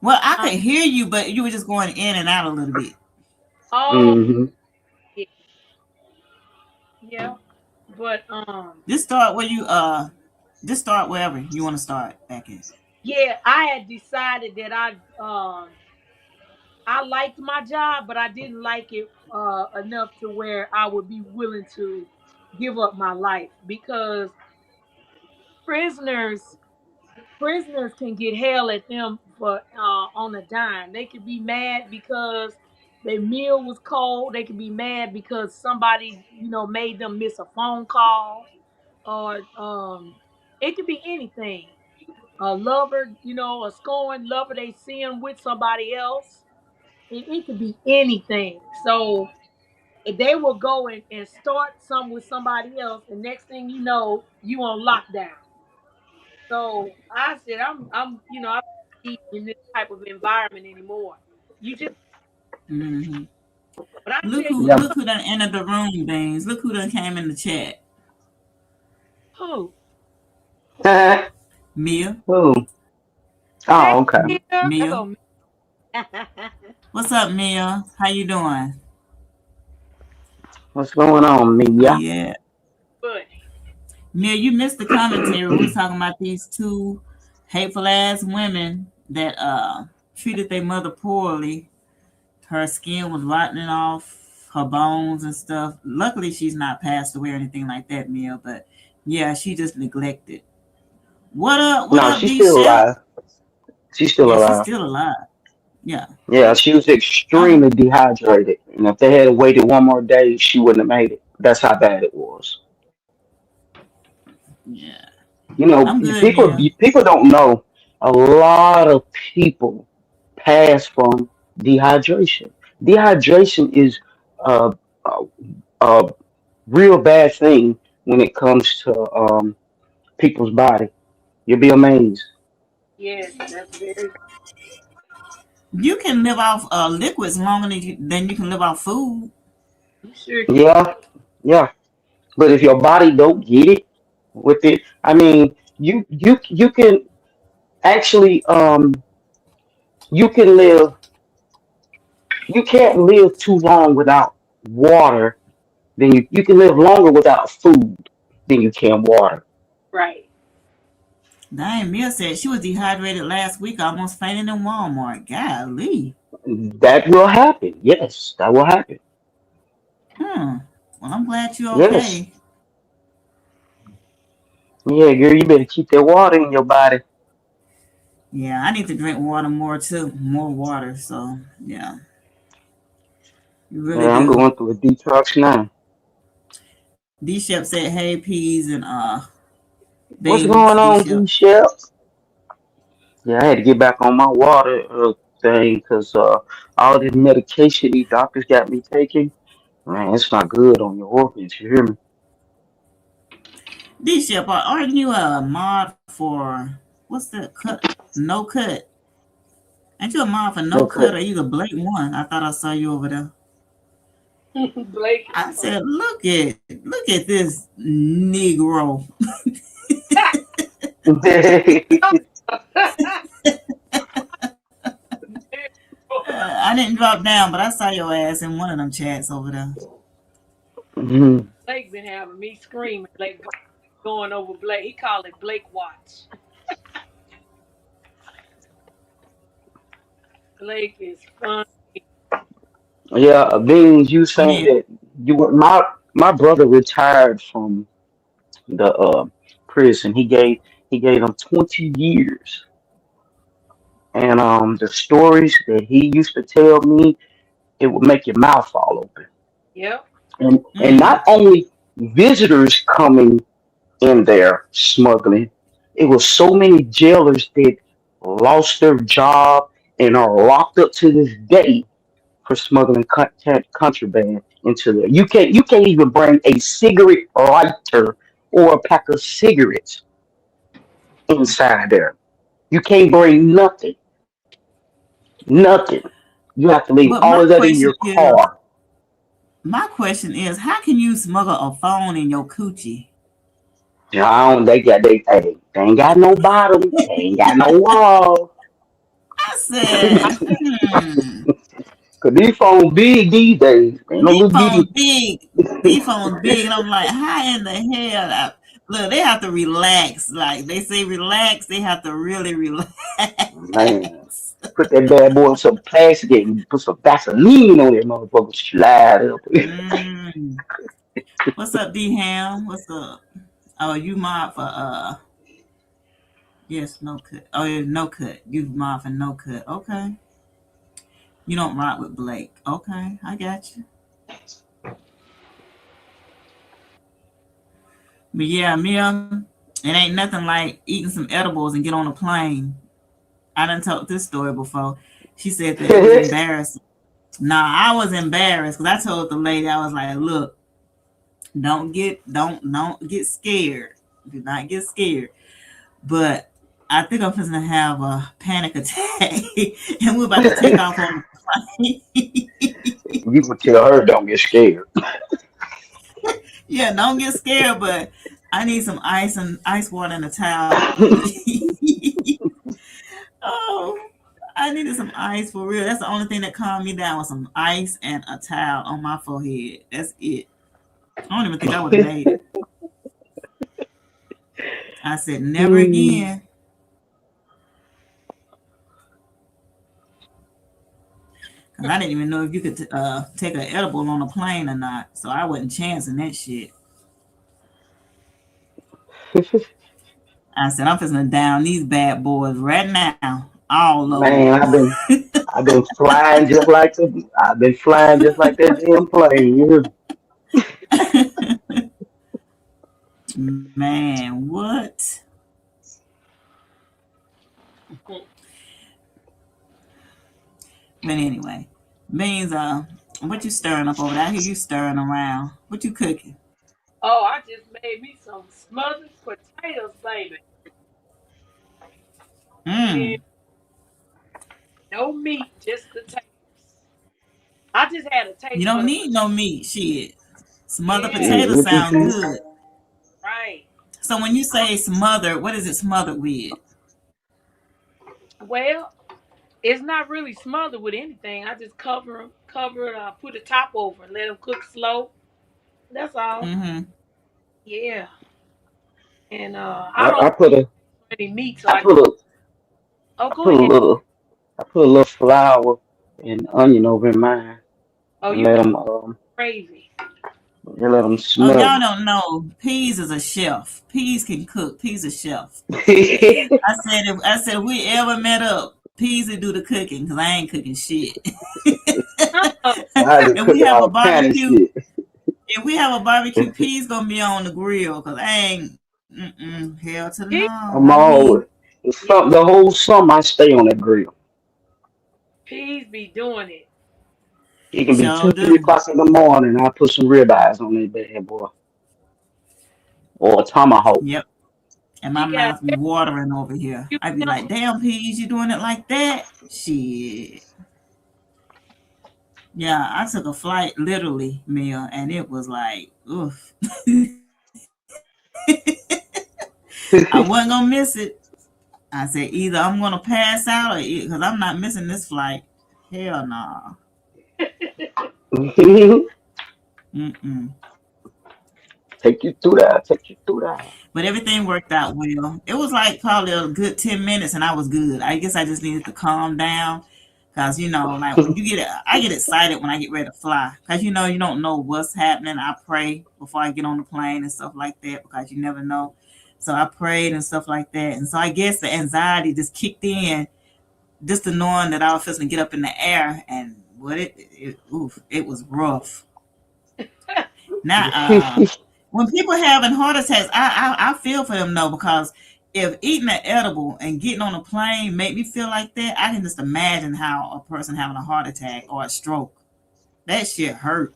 Well, I uh, could hear you, but you were just going in and out a little bit. oh Mm-hmm. yeah, yeah. But Just start where you just start wherever you want to start back in. yeah, I had decided that I liked my job, but I didn't like it enough to where I would be willing to give up my life because prisoners prisoners can get hell at them for on a dime. They could be mad because their meal was cold. They could be mad because somebody made them miss a phone call, or it could be anything. A lover, a scorned lover, they see him with somebody else. It could be anything. So if they will go and start some with somebody else, the next thing you know, you on lockdown. So I said, I'm not in this type of environment anymore. You just, Hmm. but I Look tell who you Yeah. look who done entered the room, Beans. Look who done came in the chat. who, Mia. Oh. hey, Oh, okay. Mia, there Mia. go Mia. What's up, Mia? How you doing? What's going on, Mia? Yeah. But Mia, you missed the commentary. We was talking about these two hateful ass women that treated their mother poorly. Her skin was rotting off, her bones and stuff. Luckily she's not passed away or anything like that, Mia, but yeah, she just neglected. What No, up, she's D still Chef? alive. She's still Yeah, she's alive. still alive. Yeah. Yeah, she was Oh, extremely dehydrated, and if they had waited one more day, she wouldn't have made it. That's how bad it was. yeah. You know, I'm good, people Mia. people don't know. A lot of people pass from dehydration. Dehydration is a, a, a real bad thing when it comes to people's body. You'll be amazed. yes, that's very. You can live off liquids longer than you can live off food. You sure can. Yeah, yeah. But if your body don't get it with it, I mean, you can actually you can live. You can't live too long without water. Then you can live longer without food than you can water. Right. Dang, Mia said she was dehydrated last week, almost fainting in Walmart. Golly. That will happen. Yes, that will happen. Hmm. Well, I'm glad you're Yes. okay. Yeah, girl, you better keep that water in your body. Yeah, I need to drink water more too. More water. So yeah, you really Yeah, I'm do. going through a detox now. D Shep said, "Hey, peas and What's babes, going D on, Shep. D Shep? Yeah, I had to get back on my water thing because all this medication these doctors got me taking, man, it's not good on your organs. You hear me? D Shep, aren't you a mod for what's the cut? No cut. Ain't you a mod for no Okay. cut? Or you the Blake one? I thought I saw you over there. Blake is I funny. said, look at this Negro. I didn't drop down, but I saw your ass in one of them chats over there. Mhm. Blake been having me screaming. Blake going over Blake. He called it Blake Watch. Blake is fun. Yeah, Beans, you saying Me, that you were my brother retired from the prison. He gave him 20 years. And the stories that he used to tell me, it would make your mouth fall open. Yep. And mm, not only visitors coming in there smuggling, it was so many jailers that lost their job and are locked up to this day for smuggling contraband into there. You can't even bring a cigarette lighter or a pack of cigarettes inside there. You can't bring nothing, nothing. You have to leave but all of that in your car. my question is, how can you smuggle a phone in your coochie? John, they ain't got no bottom, they ain't got no wall. I said, Cause these phones big these days. Ain't no these little phones bitty big. These phones big, and I'm like, how in the hell? Look, they have to relax. Like they say, relax. They have to really relax. man. Put that bad boy in some plastic and put some Vaseline on it, motherfucker. Slide up. Mm. What's up, D Ham? What's up? Oh, you mod for yes, no cut. Oh yeah, no cut. You mod for no cut. Okay. You don't rock with Blake. Okay, I got you. But yeah, Mia, it ain't nothing like eating some edibles and get on a plane. I done told this story before. She said that it was embarrassing. Nah, I was embarrassed because I told the lady, I was like, look, don't get scared. Do not get scared. But I think I'm gonna have a panic attack and we're about to take off on the plane. You can tell her don't get scared. Yeah, don't get scared, but I need some ice and ice water and a towel, please. Oh, I needed some ice for real. That's the only thing that calmed me down was some ice and a towel on my forehead. That's it. I don't even think I would have made it. I said, never Mm. again. Because I didn't even know if you could take an edible on a plane or not. So I wasn't chancing that shit. I said, I'm just going to down these bad boys right now. All of Man, I've been flying just like that damn plane. them. Man, what? But anyway, Beans, what you stirring up over there? I hear you stirring around. What you cooking? Oh, I just made me some smothered potatoes, baby. And Mm. no meat, just the potatoes. I just had a You taste don't bud. need no meat. Shit. Smothered Yeah, Shit, potatoes what you sound think? good. right. So when you say smothered, what is it smothered with? Well, it's not really smothered with anything. I just cover it, put a top over and let them cook slow. That's all. Mm-hmm. Yeah. And I I, don't I put a eat any meat, so I I put just a oh I go put a ahead. little I put a little flour and onion over in mine Oh, and you cook gravy. let them Oh, y'all smell don't know. Peas is a chef. Peas can cook. Peas a chef. it. I said if we ever met up, Peas would do the cooking because I ain't cooking shit. Oh, I just if we cooking have a all kind of barbecue, shit. Peas gonna be on the grill because I ain't. Hell to the He, no, I'm not me. always the whole summer I stay on that grill. Peas be doing it. It can be Sure two, 3 o'clock do. in the morning. I put some ribeyes on that bad boy, or a tomahawk. Yep. And my He got mouth be watering over here. you I be like, know. damn, Peas, you doing it like that? Shit. Yeah, I took a flight literally, Mia, and it was like, oof. I wasn't gonna miss it. I said either I'm gonna pass out or because I'm not missing this flight. Hell no. Mm-mm. Take you through that. Take you through that. But everything worked out well. It was like probably a good 10 minutes, and I was good. I guess I just needed to calm down, cause like when you I get excited when I get ready to fly, cause you don't know what's happening. I pray before I get on the plane and stuff like that, because you never know. So I prayed and stuff like that, and so I guess the anxiety just kicked in, just the knowing that I was supposed to get up in the air, and it was rough. Now, when people having heart attacks, I feel for them though, because if eating an edible and getting on a plane make me feel like that, I can just imagine how a person having a heart attack or a stroke. That shit hurt.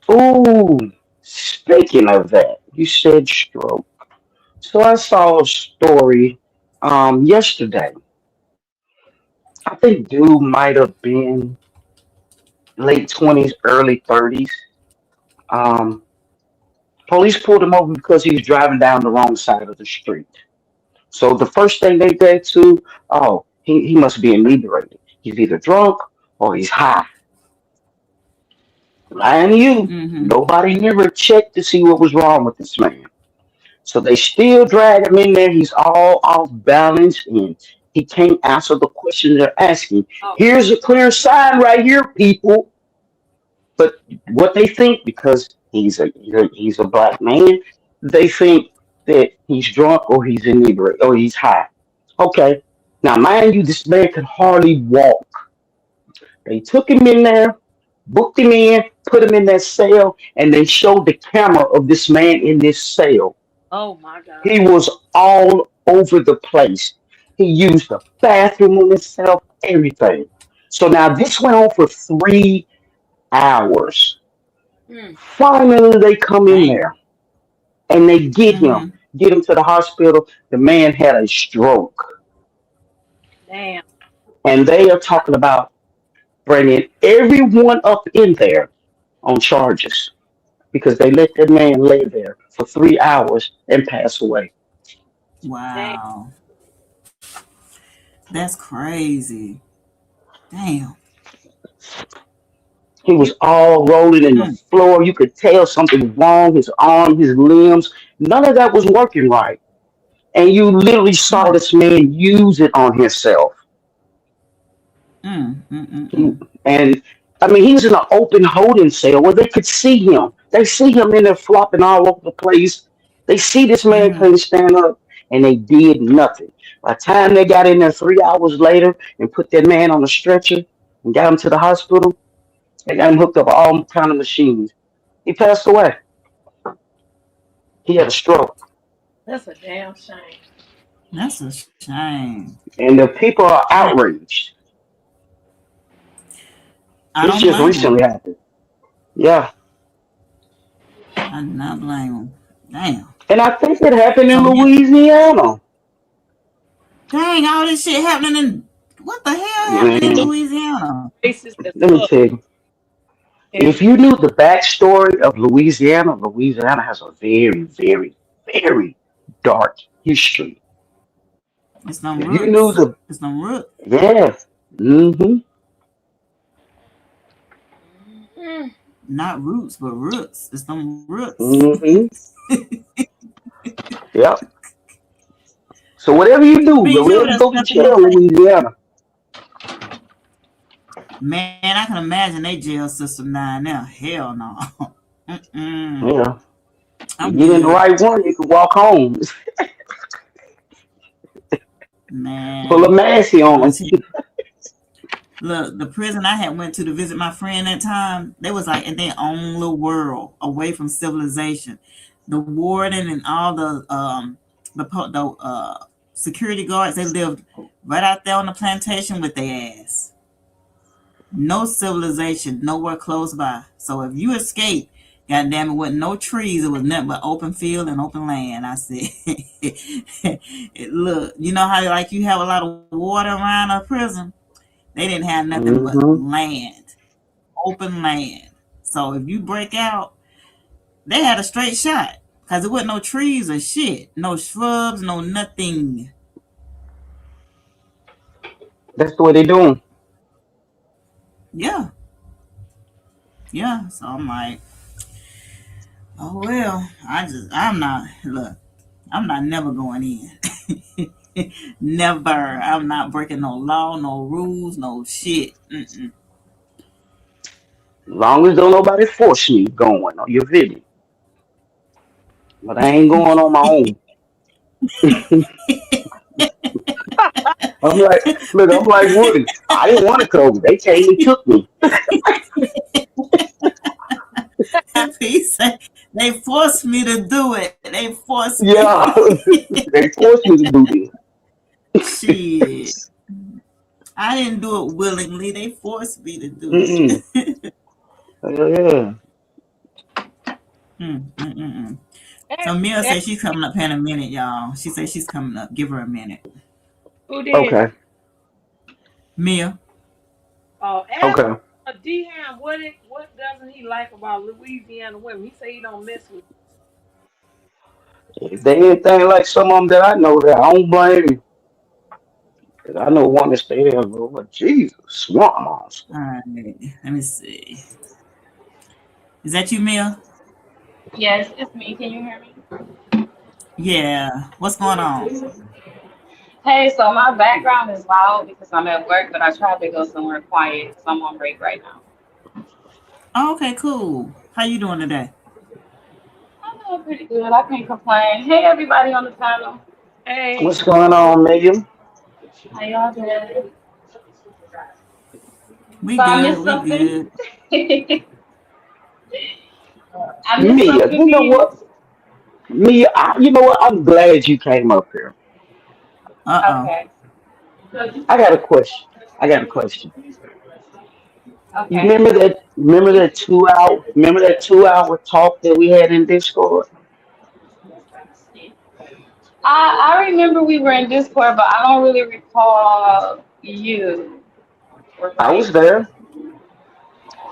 Ooh, speaking of that, you said stroke. So I saw a story yesterday. I think dude might have been late 20s, early 30s. Um, Police pulled him over because he was driving down the wrong side of the street. So the first thing they get to, oh, he must be inebriated. He's either drunk or he's high. Lying to you, Mm-hmm. nobody never checked to see what was wrong with this man. So they still drag him in there. He's all off balance and he can't answer the questions they're asking. Oh, Here's a clear sign right here, people. But what they think, because he's a black man, they think that he's drunk or he's inebriated or he's high. Okay. Now, mind you, this man could hardly walk. They took him in there, booked him in, put him in that cell, and they showed the camera of this man in this cell. oh my God. He was all over the place. He used the bathroom on himself, everything. So now this went on for 3 hours. Mm, Finally, they come in Dang. there and they Mm-hmm. get him to the hospital. The man had a stroke, damn. and they are talking about bringing everyone up in there on charges because they let that man lay there for 3 hours and pass away. Damn. Wow. That's crazy. Damn. He You was all rolling in the Mm. floor. You could tell something was wrong. His arm, his limbs, none of that was working right. And you literally saw Mm. this man use it on himself. Mm. Mm. He, Mm. and I mean, he was in an open holding cell where they could see him. They see him in there flopping all over the place. They see this man Mm. couldn't stand up, and they did nothing. By the time they got in there 3 hours later and put that man on a stretcher and got him to the hospital, they got him hooked up with all kind of machines. He passed away. He had a stroke, That's a damn shame. That's a shame. and the people are I outraged. I This don't just blame them. recently happened. Yeah, I do not blame them. Damn. and I think it happened in So you, Louisiana. dang, all this shit happening in what the hell happened in Man, Louisiana? Racist as let me fuck. tell you. And If you knew the backstory of Louisiana, Louisiana has a very, very, very dark history. It's them If you knew roots. the, It's them roots. yeah, mm-hmm, mm, Not roots, but roots. It's them roots. mm-hmm, yep. So whatever you do, Man, you'll you over never there go to stuck in your jail in face. Louisiana. Man, I can imagine they jail system down there. Hell no. Mm-mm. Yeah, you I'm get in the good. right one, you can walk home. Pull a Man, Massey I'm on gonna them. tell you. Look, the prison I had went to visit my friend that time, they was like in their own little world, away from civilization. the warden and all the security guards, they lived right out there on the plantation with their ass. No civilization, nowhere close by. So if you escaped, goddamn it, with no trees, it was nothing but open field and open land. I said, look, you know how like you have a lot of water around a prison? They didn't have nothing but Mm-hmm. land, open land. So if you break out, they had a straight shot because there wasn't no trees or shit, no shrubs, no nothing. That's the way they doing. Yeah, yeah. So I'm like, oh well, I'm not. Look, I'm not never going in. Never. I'm not breaking no law, no rules, no shit. Mm-mm. Long as don't nobody force me going on your video. But I ain't going on my own. I'm like, look, I'm like Woody. I didn't want to come. They came and took me. He said they forced me to do it. They forced me. Yeah, they forced me to do Shit. I didn't do it willingly. They forced me to do this. Mm-mm. it. Yeah. Mm. So Mia says she's coming up here in a minute, y'all. She says she's coming up. Give her a minute. Who did? Okay. Mia. Oh, Okay. D-Ham, what doesn't he like about Louisiana women? He say he don't mess with. If they anything like some of them that I know, that I don't blame you. 'Cause I know one that stay there, but Jesus, swamp monster. All right. Let me see. Is that you, Mia? Yes, it's me. Can you hear me? Yeah. What's going on? Hey, so my background is loud because I'm at work, but I tried to go somewhere quiet because I'm on break right now. Oh, okay, cool. How you doing today? I'm doing pretty good. I can't complain. Hey, everybody on the panel. Hey, What's going on, Megan? How y'all doing? We So I good. missed We something. good. I missed Mia, something, you know Mia. what? Mia, you know what? I'm glad you came up here. Uh Okay. I got a question. I got a question. You Okay. remember that? Remember that 2 hour? Remember that 2 hour talk that we had in Discord? I remember we were in Discord, but I don't really recall you. I was Right. there.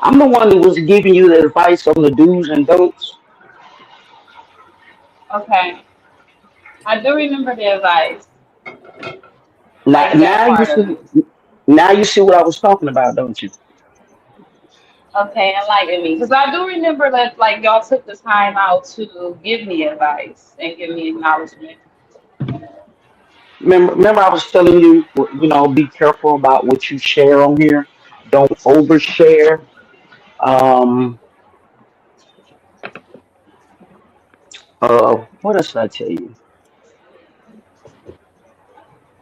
I'm the one that was giving you the advice on the do's and don'ts. Okay. I do remember the advice, Now, like that now you part of see. it. Now you see what I was talking about, don't you? Okay, enlighten me. Because I do remember that like y'all took the time out to give me advice and give me acknowledgement. Remember, I was telling you, be careful about what you share on here. Don't overshare. Um, what else did I tell you?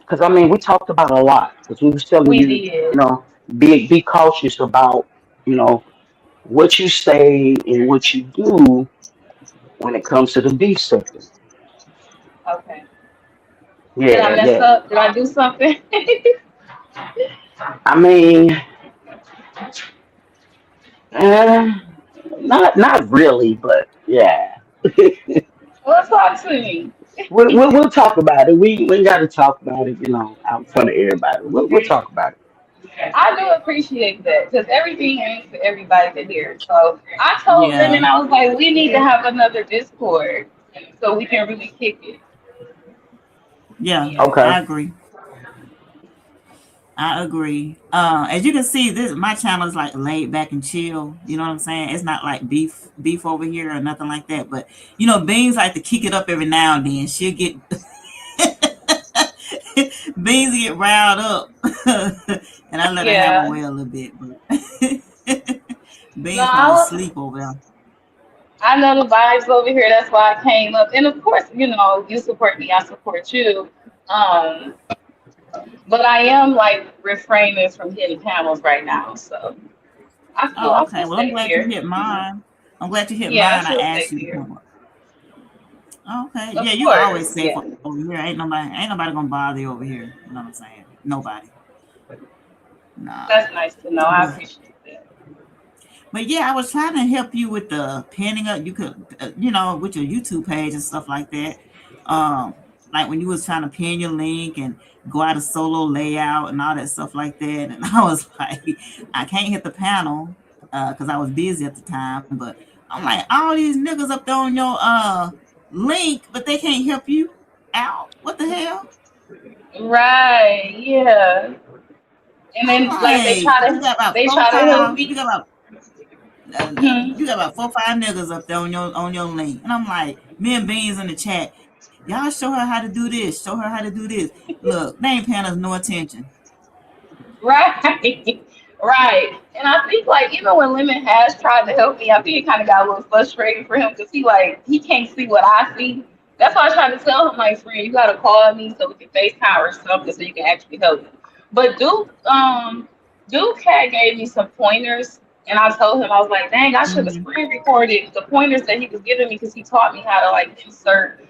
Because I mean, we talked about a lot. Because we was telling We you, did. be cautious about, you know, what you say and what you do when it comes to the beef sector. Okay. Did I Yeah, mess yeah. up? Did I do something? I mean, eh, not really, but yeah. Well, talk to me. We'll talk about it. We got to talk about it, out in front of everybody. We'll talk about it. I do appreciate that because everything ain't for everybody to hear. So I told them Yeah. and I was like, we need to have another Discord so we can really kick it. Yeah. Okay. I agree. I agree. As you can see, this my channel is like laid back and chill. You know what I'm saying? It's not like beef over here or nothing like that. But Beans like to kick it up every now and then. She'll get Beans get riled up, and I let her have her Yeah. way a little bit. But No, Beans want to sleep over there. I know the vibes over here. That's why I came up. And of course, you support me. I support you. Um, but I am like refraining from hitting panels right now. So Oh, I okay. feel Well, I'm safe glad you here. hit mine. I'm glad you hit Yeah, I mine. I feel asked safe you to here. come up. Okay. Of Yeah, you always course, safe yeah. over here. Ain't nobody gonna bother you over here. You know what I'm saying? Nobody. Nah. That's nice to know. I But appreciate that. but yeah, I was trying to help you with the pinning up. You could, with your YouTube page and stuff like that. Um, like when you was trying to pin your link and go out of solo layout and all that stuff like that. And I was like, I can't hit the panel because I was busy at the time. But I'm like, all these niggas up there on your link, but they can't help you out. What the hell? Right, yeah. And I'm then like like, you got about they four, try to help five. me. Mhm. You got about 4, 5 niggas up there on your link, and I'm like, me and Beans in the chat. Y'all show her how to do this. Show her how to do this. Look, they ain't paying us no attention. Right. Right. And I think like even when Lemon has tried to help me, I think it kind of got a little frustrating for him because he can't see what I see. That's why I tried to tell him like, friend, you gotta call me so we can FaceTime or something so you can actually help me. But Duke had gave me some pointers, and I told him I was like, dang, I should have Hmm. screen recorded the pointers that he was giving me because he taught me how to like insert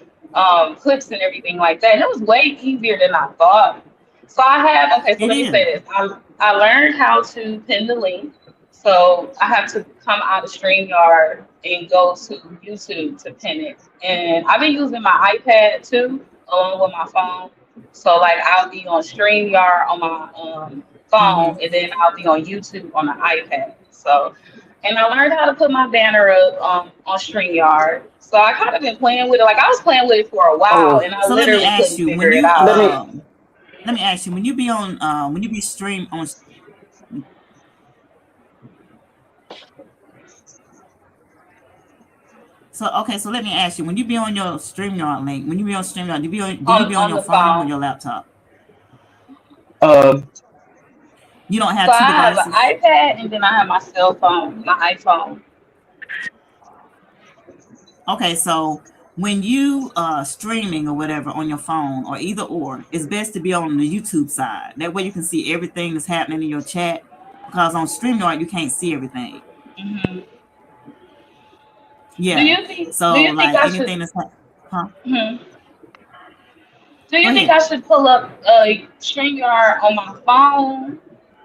clips and everything like that. And it was way easier than I thought. So I have okay. So It let me is. say this. I learned how to pin the link. So I have to come out of StreamYard and go to YouTube to pin it. And I've been using my iPad too, along with my phone. So like I'll be on StreamYard on my Hmm. phone, and then I'll be on YouTube on the iPad. So, and I learned how to put my banner up on StreamYard. So I kind of been playing with it. Like I was playing with it for a while, Oh, and I So let me literally ask couldn't you, figure when it you let out. me. let me ask you, when you be on when you be stream on. So okay, so let me ask you, when you be on your StreamYard link, when you be on StreamYard, do you be on On your the phone or phone. your laptop? Uh, You don't So have two I have an devices? iPad and then I have my cell phone, my iPhone. Okay, so when you streaming or whatever on your phone or either or, it's best to be on the YouTube side. That way you can see everything that's happening in your chat. Because on StreamYard you can't see everything. Hmm. Do Yeah. you think? Do So you think like I should? anything huh? Hmm. Do Go you think ahead. I should pull up StreamYard on my phone?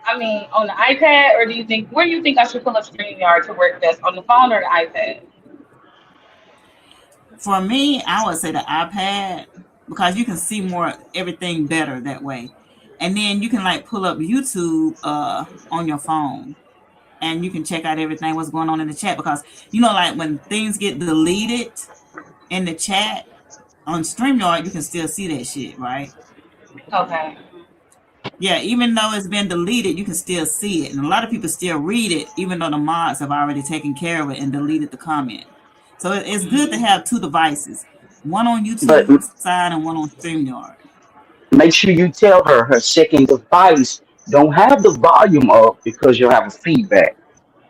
I mean, on the iPad, or do you think where do you think I should pull up StreamYard to work best on the phone or the iPad? For me, I would say the iPad because you can see more everything better that way. And then you can like pull up YouTube on your phone and you can check out everything what's going on in the chat because like when things get deleted in the chat on StreamYard, you can still see that shit, right? Okay. Yeah, even though it's been deleted, you can still see it. And a lot of people still read it, even though the mods have already taken care of it and deleted the comment. So it's good to Mhm. have two devices, one on but YouTube side and one on StreamYard. make sure you tell her second device don't have the volume up because you'll have a feedback.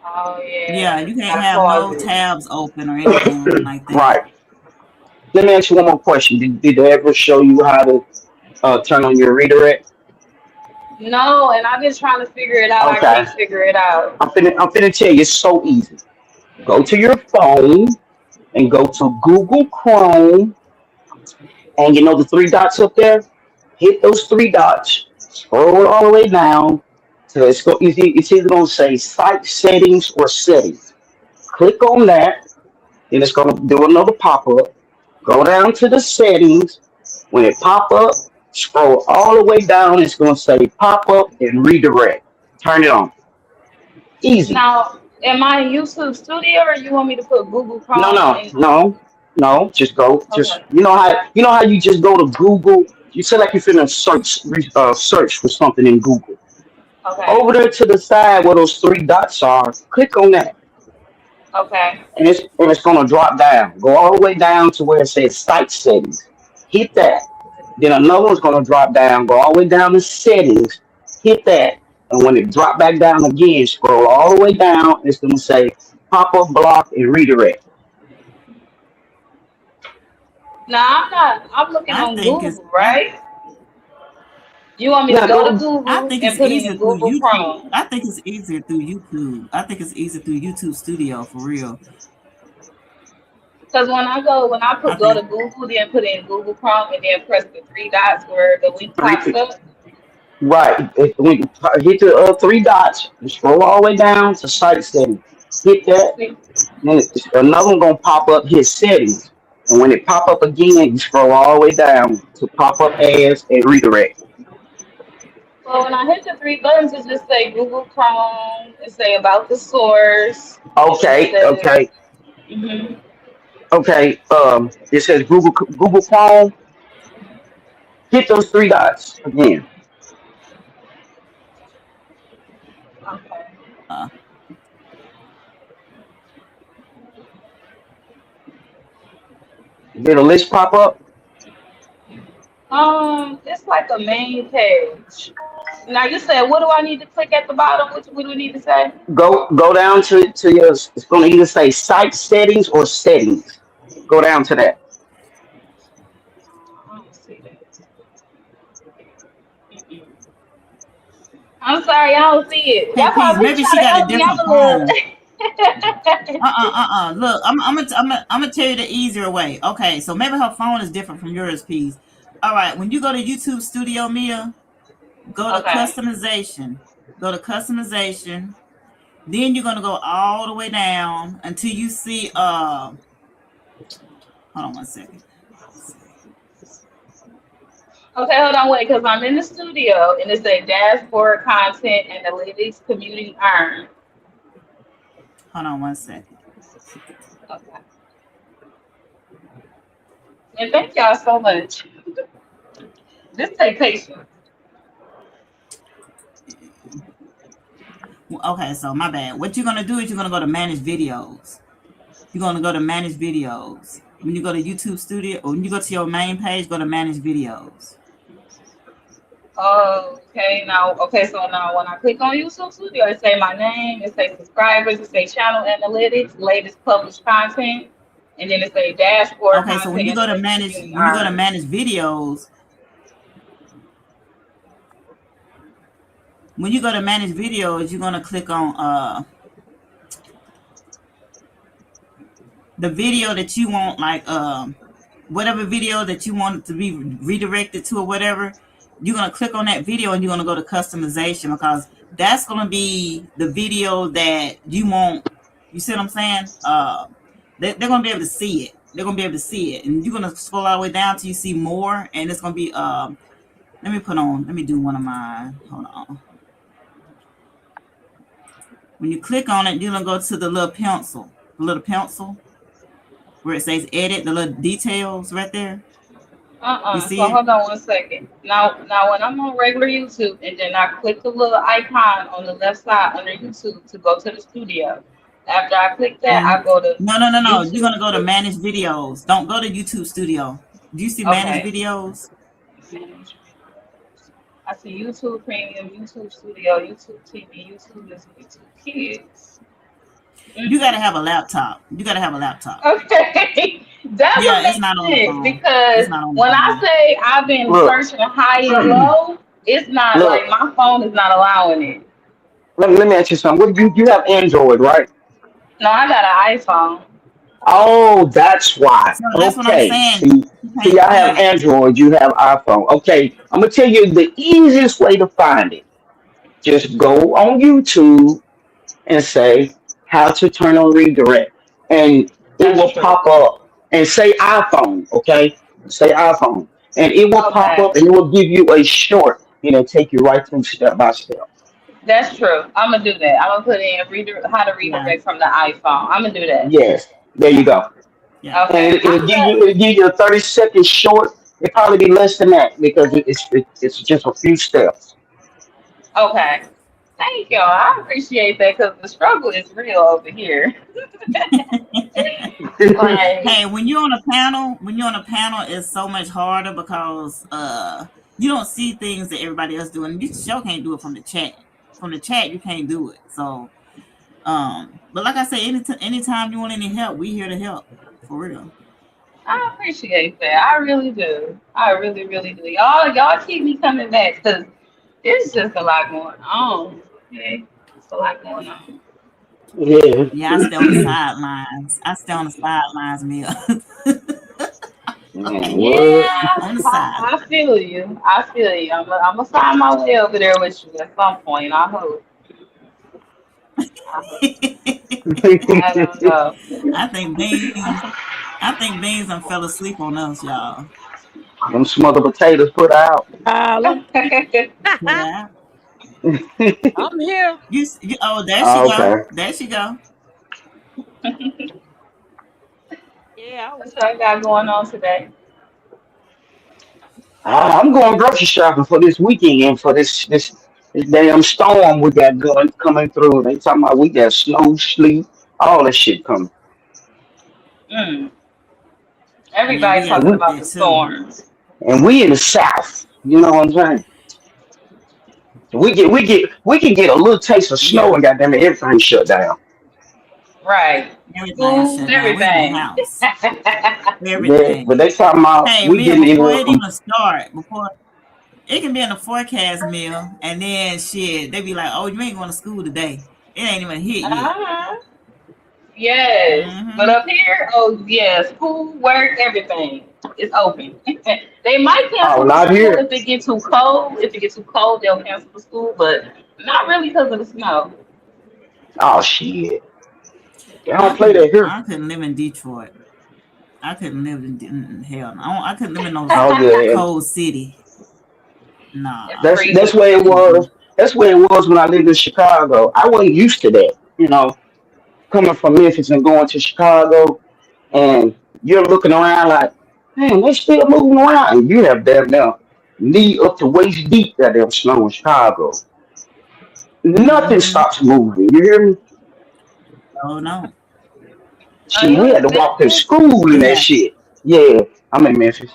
Oh Yeah, yeah, you can't gotta have pause no it. tabs open or anything like that. Right. Let me ask you one more question. Did they ever show you how to turn on your redirect? No, and I've been trying to figure it out. I Okay. can't figure it out. I'm finna tell you, it's so easy. Go to your phone and go to Google Chrome, and you know the three dots up there? Hit those three dots, scroll all the way down till it's either gonna say site settings or settings. Click on that, then it's gonna do another pop-up. Go down to the settings. When it pop up, scroll all the way down, it's gonna say pop up and redirect. Turn it on. Easy. Now, am I in YouTube Studio or you want me to put Google No, Chrome no, in? no, no. Just go. Just Okay. you know how you just go to Google. You say like you're finna search for something in Google. Okay. Over there to the side where those three dots are, click on that, Okay. and it's gonna drop down. Go all the way down to where it says site settings. Hit that. Then another one's gonna drop down. Go all the way down to settings. Hit that, and when it drop back down again, scroll all the way down. It's gonna say pop up block and redirect. Now I'm not. I'm looking I on think it's Google, right? You want me to Now go to go. I Google think and it's put it in easier through Google YouTube. Chrome? I think it's easier through YouTube. I think it's easier through YouTube Studio for real. Because when I go Okay. to Google, then put in Google Chrome and then press the three dots where the link pops Three, up. right. When you hit the three dots, you scroll all the way down to site settings. Hit that, See? then another one gonna pop up his settings. And when it pop up again, you scroll all the way down to pop up ads and redirect. So when I hit the three buttons, it just say Google Chrome, it say about the source, and then it Okay, says, okay, hmm okay. It says Google Chrome. Hit those three dots again. okay. Uh, Did a list pop up? It's like a main page. Now you said, what do I need to click at the bottom? What do we need to say? Go down to your. It's going to either say site settings or settings. Go down to that. I don't see that. Mm-mm. I'm sorry, I don't see it. hey, That's why Peace, we maybe try she to got a help me out different a little. phone. Look, I'm gonna tell you the easier way. Okay, so maybe her phone is different from yours, Peace. All right, when you go to YouTube Studio Mia, go to Okay. customization. Go to customization. Then you're gonna go all the way down until you see hold on one second. Okay, hold on, wait, because I'm in the studio and it's a dashboard content analytics community earn. Hold on one second. Okay. And thank y'all so much. This take patience. Okay, so my bad. What you're gonna do is you're gonna go to manage videos. You're gonna go to manage videos. When you go to YouTube Studio, or when you go to your main page, go to manage videos. Okay, now, okay, so now when I click on YouTube Studio, it say my name, it say subscribers, it say channel analytics, latest published content, and then it say dashboard Okay, so content analytics community when you go to earn. manage videos, when you go to manage videos, you're gonna click on the video that you want, like whatever video that you want to be redirected to or whatever. You're gonna click on that video and you're gonna go to customization because that's gonna be the video that you want. You see what I'm saying? They're gonna be able to see it. They're gonna be able to see it, and you're gonna scroll all the way down till you see more, and it's gonna be let me do one of mine. Hold on. When you click on it, you're gonna go to the little pencil where it says edit, the little details right there. You see So it? hold on one second. Now when I'm on regular YouTube and then I click the little icon on the left side under YouTube to go to the studio. After I click that, Mm. I go to No. You're YouTube gonna go to Studio. manage videos. Don't go to YouTube Studio. Do you see manage Okay. videos? I see YouTube Premium, YouTube Studio, YouTube TV, YouTube Music, YouTube Kids. You gotta Mhm. have a laptop. You gotta have a laptop. Okay, that would Yeah, it's make not on the sense phone. because It's not on the when I phone. say I've been Look, searching high and low, it's not like look. my phone is not allowing it. Let me ask you something. What you have Android, right? No, I got an iPhone. Oh, that's why. So that's what I'm Okay. saying. You See, can't I have see it. Android. You have iPhone. Okay. I'm gonna tell you the easiest way to find it. Just go on YouTube and say how to turn on redirect, and it That's will true. pop up and say iPhone. Okay. Say iPhone, and it will pop Okay, up and it will give you a short. Take you right through step by step. that's true. I'm gonna do that. I'm gonna put in how to Yeah, redirect from the iPhone. I'm gonna do that. Yes. There you go. yeah. And Okay, it'll give you a 30 second short. It'll probably be less than that because it's just a few steps. okay. Thank you. I appreciate that because the struggle is real over here. Like, Hey, when you're on a panel, it's so much harder because you don't see things that everybody else doing. You sure can't do it from the chat. From the chat, you can't do it. So, but like I said, anytime you want any help, we here to help for real. I appreciate that. I really do. I really, really do. Y'all keep me coming back because it's just a lot going on. Okay, it's a lot going on. Yeah. Yeah, I stay on the sidelines. I stay on the sidelines, Mia. Man, what? Yeah, On the side. I feel you. I feel you. I'm gonna find my way over there with you at some point. I hope. I hope. I don't know. I think Beans done fell asleep on us, y'all. Them smothered potatoes put out. Let Put out. I'm here. Oh, there she Oh, go. okay. There she go. Yeah, That's what I got going on today. I'm going grocery shopping for this weekend for this damn storm we got going coming through. They talking about we got snow, sleet, all that shit coming. Mm. Yeah, we Everybody got And talking we, about the that too. storms. and we in the south. You know what I'm saying? So we can get a little taste of snow Yeah, and goddamn it, everything shut down. Right. everything School, shut down. We in the everything. house. Yeah, but Everything. they talking about Hey, we Mia, getting before anywhere it from even start, before it can be in the forecast, Mia, and then shit, they be like, "Oh, you ain't going to school today. It ain't even hit yet." Uh-huh. Yes. But Mm-hmm. up here, oh yeah, school, work, everything is open. They might oh cancel the not school here. if it gets too cold. If it gets too cold, they'll cancel the school, but not really because of the snow. Oh shit. They I don't play couldn't. that here. I couldn't live in Detroit. I couldn't live in hell. No. I couldn't live in no Oh yeah. cold city. It's Nah. That's freezing. where it was. Mm-mm. That's where it was when I lived in Chicago. I wasn't used to that, coming from Memphis and going to Chicago, and you're looking around like, man, they're still moving around, and you have damn now knee up to waist deep that damn snow in Chicago. Nothing Mm-hmm. stops moving. You hear me? Oh no. Are Shit, you we had in to walk to Memphis? school and that Yeah. shit. Yeah, I'm in Memphis.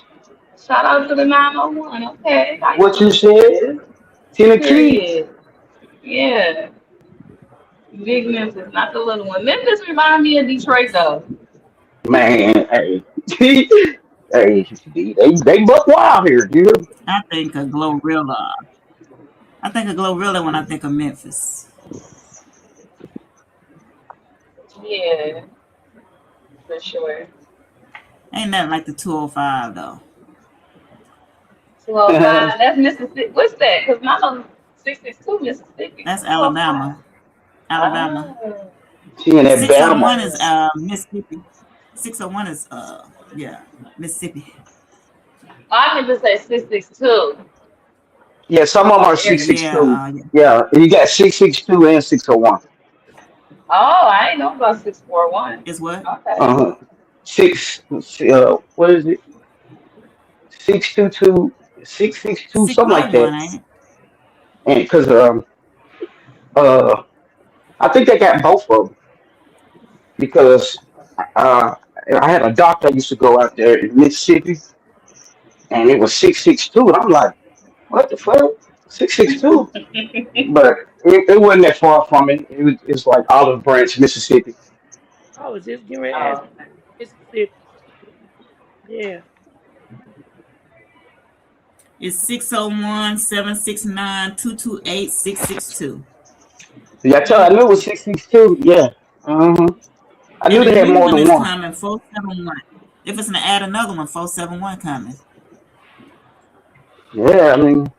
Shout out to the 901. Okay, I used What to you live in said? Memphis. Tennessee? Period. Yeah, big Memphis, not the little one. Memphis remind me of Detroit though. Man, hey. Hey, they buck wild here, dude. I think of Glorilla. I think of Glorilla when I think of Memphis. Yeah, for sure. Ain't nothing like the 205 though. 205. That's Mississippi. What's that? Because not on 662 Mississippi. That's 205. Alabama. Alabama. Oh. She in that Bama. 601 is Oh. Mississippi. 601 is yeah, Mississippi. I meant to say 662. Yeah, some of them are Oh, six area. six Yeah, two. yeah. Yeah, you got 662 and 601. Oh, I ain't know about 641. Is what? Okay. Uh-huh. What is it? 622, 662, something like that. 601, ain't it? And because uh, I think they got both of them because uh, I had a doctor I used to go out there in Mississippi, and it was 662, and I'm like, what the fuck, 662? But it wasn't that far from it. It's like Olive Branch, Mississippi. I was just getting ready to ask Oh, okay. Mississippi. Yeah. It's 601-769-228-662. Yeah, I knew it was 662. Yeah. Uh-huh. I And knew the they had new more one than is one. coming 471. If it's gonna add another one, 471 coming. Yeah, I mean,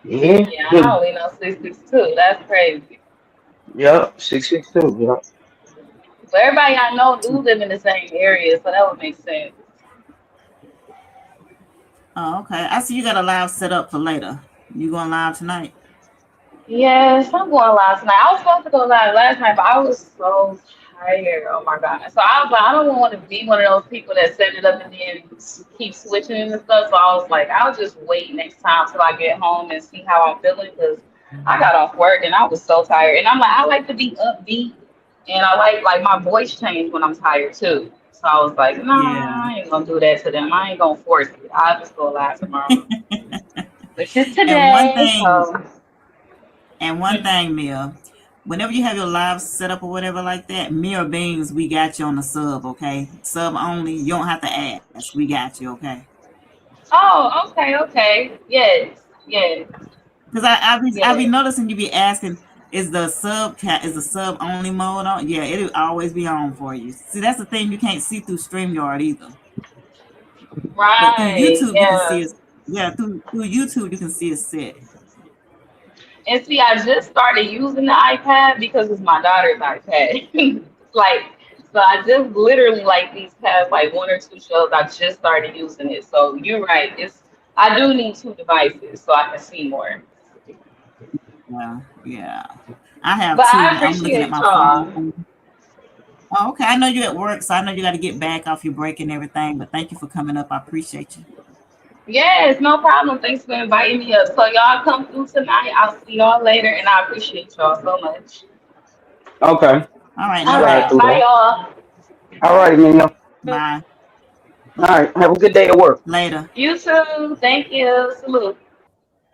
yeah, Yeah, I good. only know 662. That's crazy. Yeah, 662. Yeah. But everybody I know do live in the same area, so that would make sense. Oh, okay. I see you got a live set up for later. You going live tonight? Yes, I'm going live tonight. I was supposed to go live last night, but I was so tired. Oh my God. So I was like, I don't want to be one of those people that set it up and then keep switching and stuff. So I was like, I'll just wait next time till I get home and see how I'm feeling because I got off work and I was so tired. And I'm like, I like to be upbeat and I like my voice changed when I'm tired too. So I was like, Yeah. nah, I ain't gonna do that to them. I ain't gonna force it. I'll just go live tomorrow, which is And one today. thing, So. Mia, whenever you have your live set up or whatever like that, Mia Beans, we got you on the sub, okay? Sub only. You don't have to ask. We got you, okay? Oh, okay, okay. Yes, yes, Because I be yes. noticing you be asking, Is the sub only mode on? Yeah, it'll always be on for you. See, that's the thing, you can't see through StreamYard either. But through Right. YouTube you can see Yeah. it. Yeah, through YouTube you can see it set. And see, I just started using the iPad because it's my daughter's iPad. Like, so I just literally like these past like 1 or 2 shows, I just started using it. So you're right. I do need 2 devices so I can see more. Yeah, yeah. I have But I two. I'm looking at appreciate my y'all. phone. Oh, okay. I know you're at work, so I know you got to get back off your break and everything. But thank you for coming up. I appreciate you. Yes, no problem. Thanks for inviting me up. So y'all come through tonight. I'll see y'all later, and I appreciate y'all so much. Okay. All right, no All Slide right, through doubt. bye there. y'all. All righty, man. Bye. All right. Have a good day at work. Later. You too. Thank you. Salute.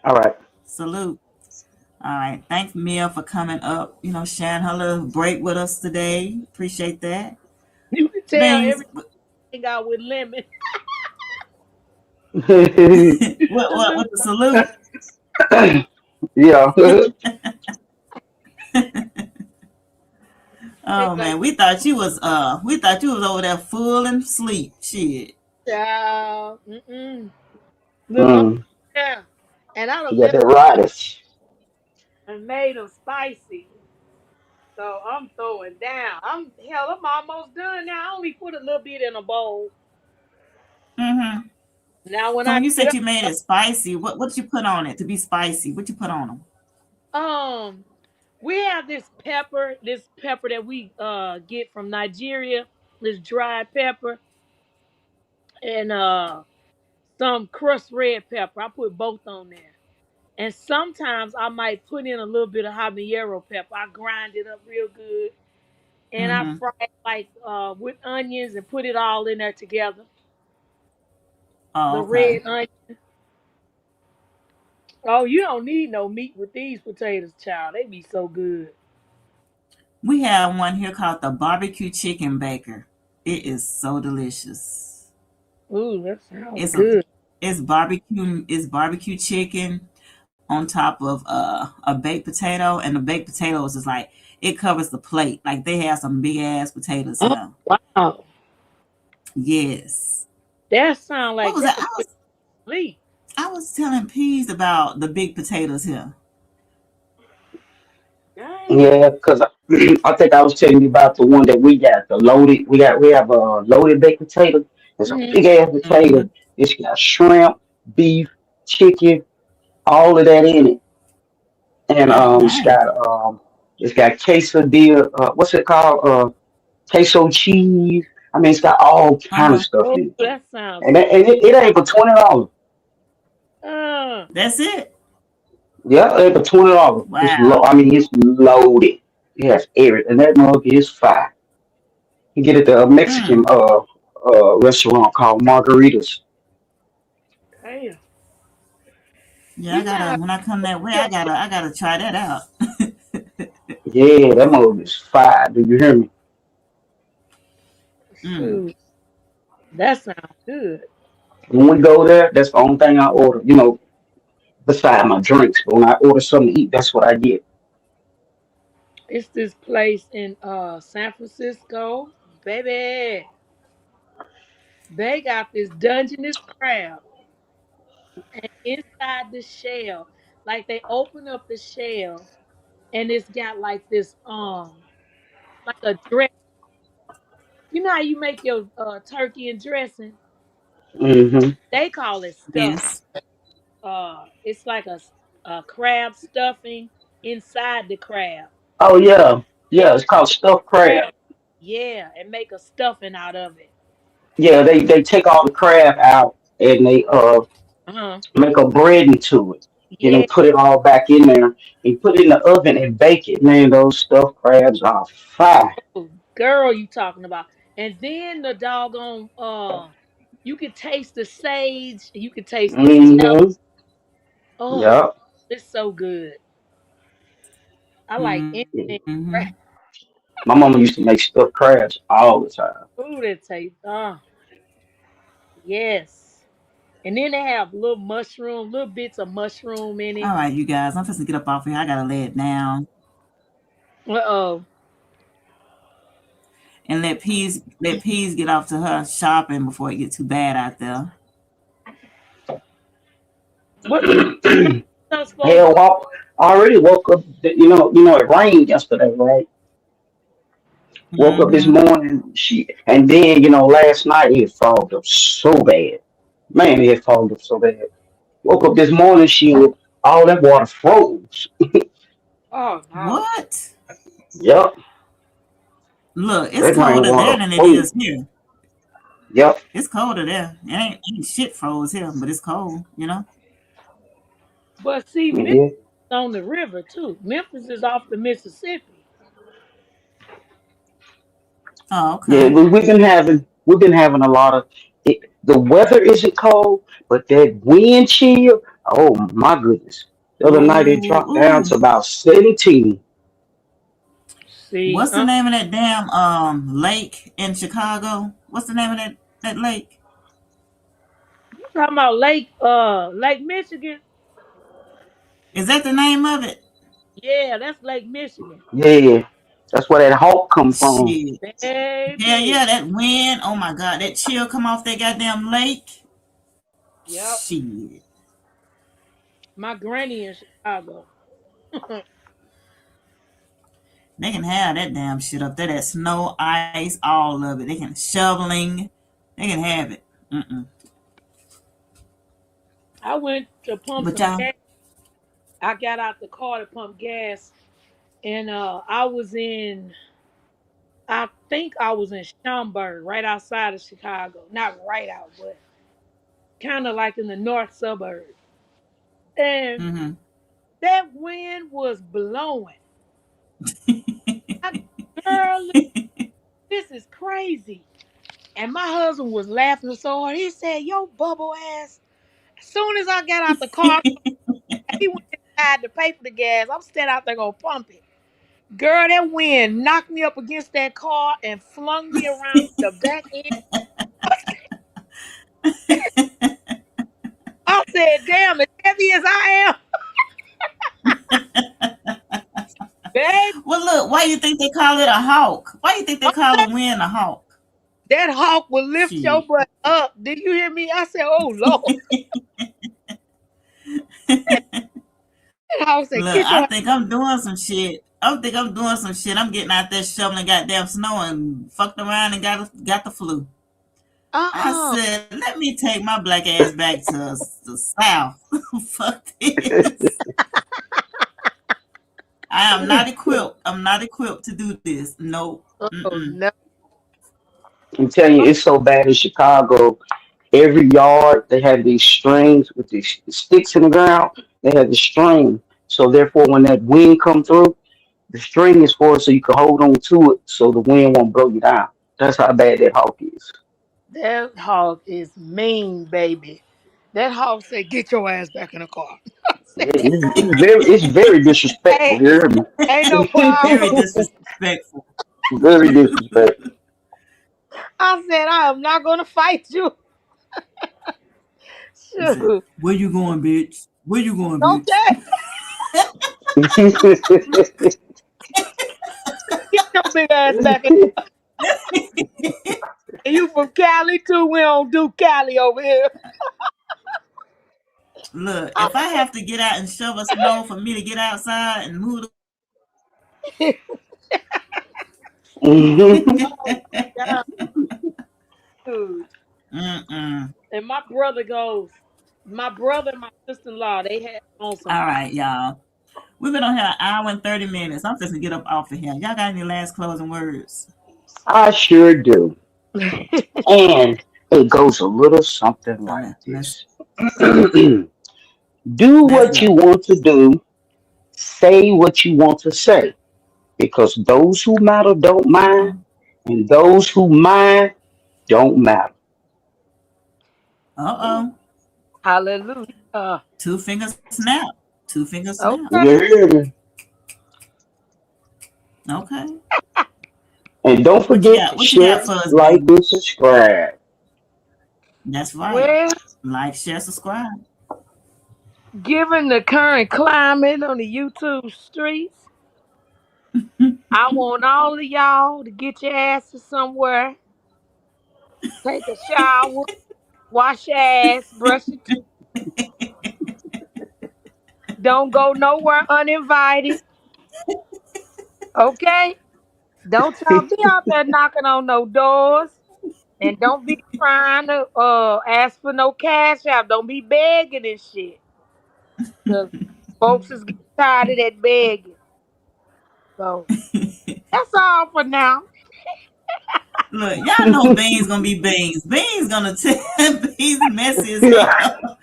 All right. Salute. All right. Thanks, Mia, for coming up. Sharing her little break with us today. Appreciate that. You can tell Beans. everything out with lemon. What the salute? Yeah. Oh man, we thought you was over there full and sleep. Shit. Child. Look, I'm Mm, there. And I done you got left that radish. and made them spicy. So I'm throwing down. I'm almost done now. I only put a little bit in a bowl. Mm-hmm. Now when So I when you get said you made it spicy, what did you put on it to be spicy? What you put on them? up, we have this pepper that we get from Nigeria, this dried pepper, and some crushed red pepper. I put both on there. And sometimes I might put in a little bit of habanero pepper. I grind it up real good. And I Mm-hmm. fry it like with onions and put it all in there together. Oh, The okay. red onion. Oh, you don't need no meat with these potatoes, child. They be so good. We have one here called the barbecue chicken baker. It is so delicious. Ooh, that sounds It's a good. it's barbecue chicken on top of a baked potato, and the baked potatoes is like it covers the plate. Like they have some big ass potatoes Oh, here. wow. Yes. That sound What like was that? that'll put you to sleep. I was telling Peas about the big potatoes here. Dang. Yeah, because I think I was telling you about the one that we got, the loaded. We have a loaded baked potato. It's a Mm-hmm. big ass Mm-hmm. potato. It's got shrimp, beef, chicken, all of that in it, and Dang. it's got quesadilla. What's it called? Queso cheese. I mean, it's got all kind of Uh-huh. stuff Oh, in it, that sounds and it ain't for $20. uh That's it. Yeah, it ain't for $20. It's low. Wow. I mean, it's loaded. It has everything. And that mug is fire. You get it at a Mexican Mm. restaurant called Margaritas. damn. Yeah, I You know gotta how when I come that way, you I gotta try that out. Yeah, that mug is fire. Do you hear me? Mm. shoot. That sounds good. When we go there, that's the only thing I order. Beside my drinks. But when I order something to eat, that's what I get. It's this place in San Francisco. Baby. They got this Dungeness crab. And inside the shell, like they open up the shell and it's got like this like a dress. You know how you make your turkey and dressing? Hmm. They call it stuffing. Yes. It's like a crab stuffing inside the crab. Oh yeah, They yeah. It's called stuffed crab. crab, yeah, and make a stuffing out of it. Yeah, they take all the crab out and they Uh-huh. make a bread into it. Then they Yeah, put it all back in there and put it in the oven and bake it. Man, those stuffed crabs are fire. girl, you talking about? And then the doggone you can taste the sage, you can taste the scallion. Hmm. Oh, Yeah. it's so good. I like anything. Mm-hmm. Crab. My mama used to make stuffed crabs all the time. Ooh, that taste. Yes. And then they have little bits of mushroom in it. All right, you guys. I'm supposed to get up off here. I gotta lay it down. Uh-oh. And let Peas get off to her shopping before it get too bad out there. What else supposed Hell, I already woke up. It rained yesterday, right? Woke up this Mm-hmm. morning, and then last night it fogged up so bad. Man, it fogged up so bad. Woke up this morning, all that water froze. Oh no. What? Yep, Look, it's that colder there rainwater than it froze. is here. Yep. It's colder there. It ain't shit froze here, but it's cold. But see, Memphis Yeah, is on the river too. Memphis is off the Mississippi. Oh, yeah. okay. We've been having a lot of it. The weather isn't cold, but that wind chill. Oh my goodness! The other night it Ooh, dropped down ooh. to about 17. See, What's the name of that damn lake in Chicago? What's the name of that lake? you talking about Lake Michigan? Is that the name of it? Yeah, that's Lake Michigan. Yeah, that's where that hawk come from. Shit. Hell Baby. yeah, that wind. Oh my god, that chill come off that goddamn lake. Yep. Shit. My granny in Chicago. They can have that damn shit up there. That snow, ice, all of it. They can shoveling. They can have it. Mm-mm. I went to pump But some y'all, gas. I got out the car to pump gas, and I was in. I think I was in Schaumburg, right outside of Chicago. Not right out, but kind of like in the north suburbs. And mm-hmm. that wind was blowing. I, girl, this is crazy. And my husband was laughing so hard. He said, "Yo, bubble ass." As soon as I got out the car, he went inside to pay for the gas. I'm standing out there gonna pump it. Girl, that wind knocked me up against that car and flung me around the back end. I said, "Damn, as heavy as I am, babe, Well, look, why you think they call it a hawk? Why you think they call a wind a hawk? that hawk will lift your Shit. butt up." Did you hear me? I said, "Oh Lord." That hawk said, Look, "Get I your think I'm doing some shit. I think I'm doing some shit. I'm getting out there shoveling goddamn snow and fucked around and got the flu. I uh-uh." said, let me take my black ass back to the south. Fuck this. I am not equipped. I'm not equipped to do this. Nope. Oh Mm-mm. no. I'm telling you, it's so bad in Chicago. Every yard they have these strings with these sticks in the ground. They have the string, so therefore, when that wind come through, the string is for it so you can hold on to it, so the wind won't blow you down. That's how bad that hawk is. That hawk is mean, baby. That hawk said, "Get your ass back in the car." I Yeah, said, it's very disrespectful. "Hey, You hear me? ain't no Very problem." disrespectful. Very disrespectful. I said, "I am not gonna fight you." He said, Shoot. where you going, bitch? Where you going, bitch? Okay. Get your big ass back in. And you from Cali too? We don't do Cali over here. Look, I if I have to get out and shovel snow for me to get outside and move said, Mhm. "Oh my God, dude." Mm-mm. And my brother and my sister-in-law, they had on some All fight. right, y'all. We've been on here an hour and 30 minutes. I'm just gonna get up off of here. Y'all got any last closing words? I sure do. And it goes a little something So like let's this. Do let's what you go. want to do, say what you want to say, because those who matter don't mind, Uh-oh. and those who mind don't matter. Uh-oh. Hallelujah. Two fingers snap. Two fingers snap. Okay. You hear me? Okay. And don't What you forget got? to What you got share, for us, like, baby? and subscribe. That's right. Well, Like, share, subscribe. given the current climate on the YouTube streets, I want all of y'all to get your asses somewhere, take a shower, wash your ass, brush your teeth. Don't go nowhere uninvited. Okay? Don't y'all be out there knocking on no doors. And don't be trying to ask for no cash out. Don't be begging and shit. Cause folks is getting tired of that begging. So that's all for now. Look, y'all know Beans gonna be Beans. Beans gonna tell Beans messy as Right. hell.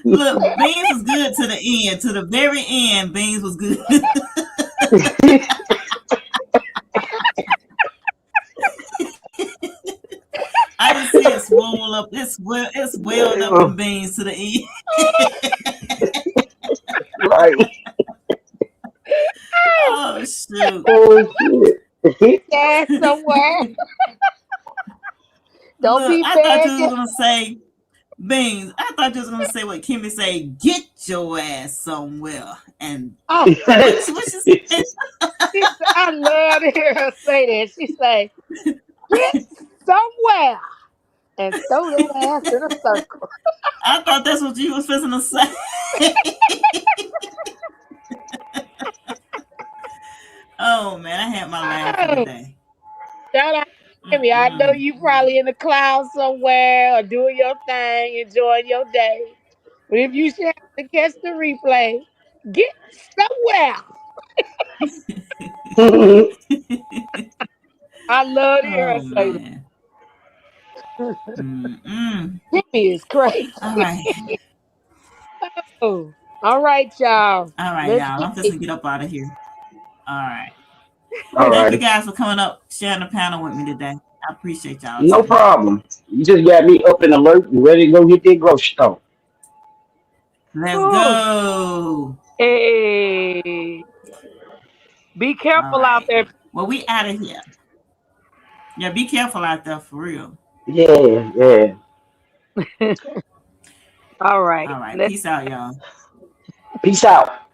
Look, Beans was good to the end. To the very end, Beans was good. I just see it swole up. It's welled up in Beans to the end. Right. Oh shoot. Oh shit. Ass somewhere. Don't Look, be I thought you was begging. gonna say Beans. I thought you was gonna say what Kimmy say, get your ass somewhere. And Oh, what she said? I love to hear her say that. She say, get somewhere and throw your ass in a circle. I thought that's what you was fixing to say. Oh man, I had my laugh for the Hey, day. shout out to me. I know Mm-mm. you probably in the clouds somewhere or doing your thing, enjoying your day. But if you should have to catch the replay, get somewhere. I love to hear her Oh say man. Mm-mm. that. Timmy is crazy. All right. Oh, all right, y'all. All right, Let's y'all. get I'm just it. gonna get up out of here. All right. All Thank you righty. guys for coming up, sharing the panel with me today. I appreciate y'all No today. problem. You just got me up and alert and ready to go hit that grocery store. Let's Oh, go. hey, be All careful out right. there. Well, we out of here. Yeah, be careful out there for real. Yeah, yeah. All right. All right. Let's Peace out, y'all. Peace out.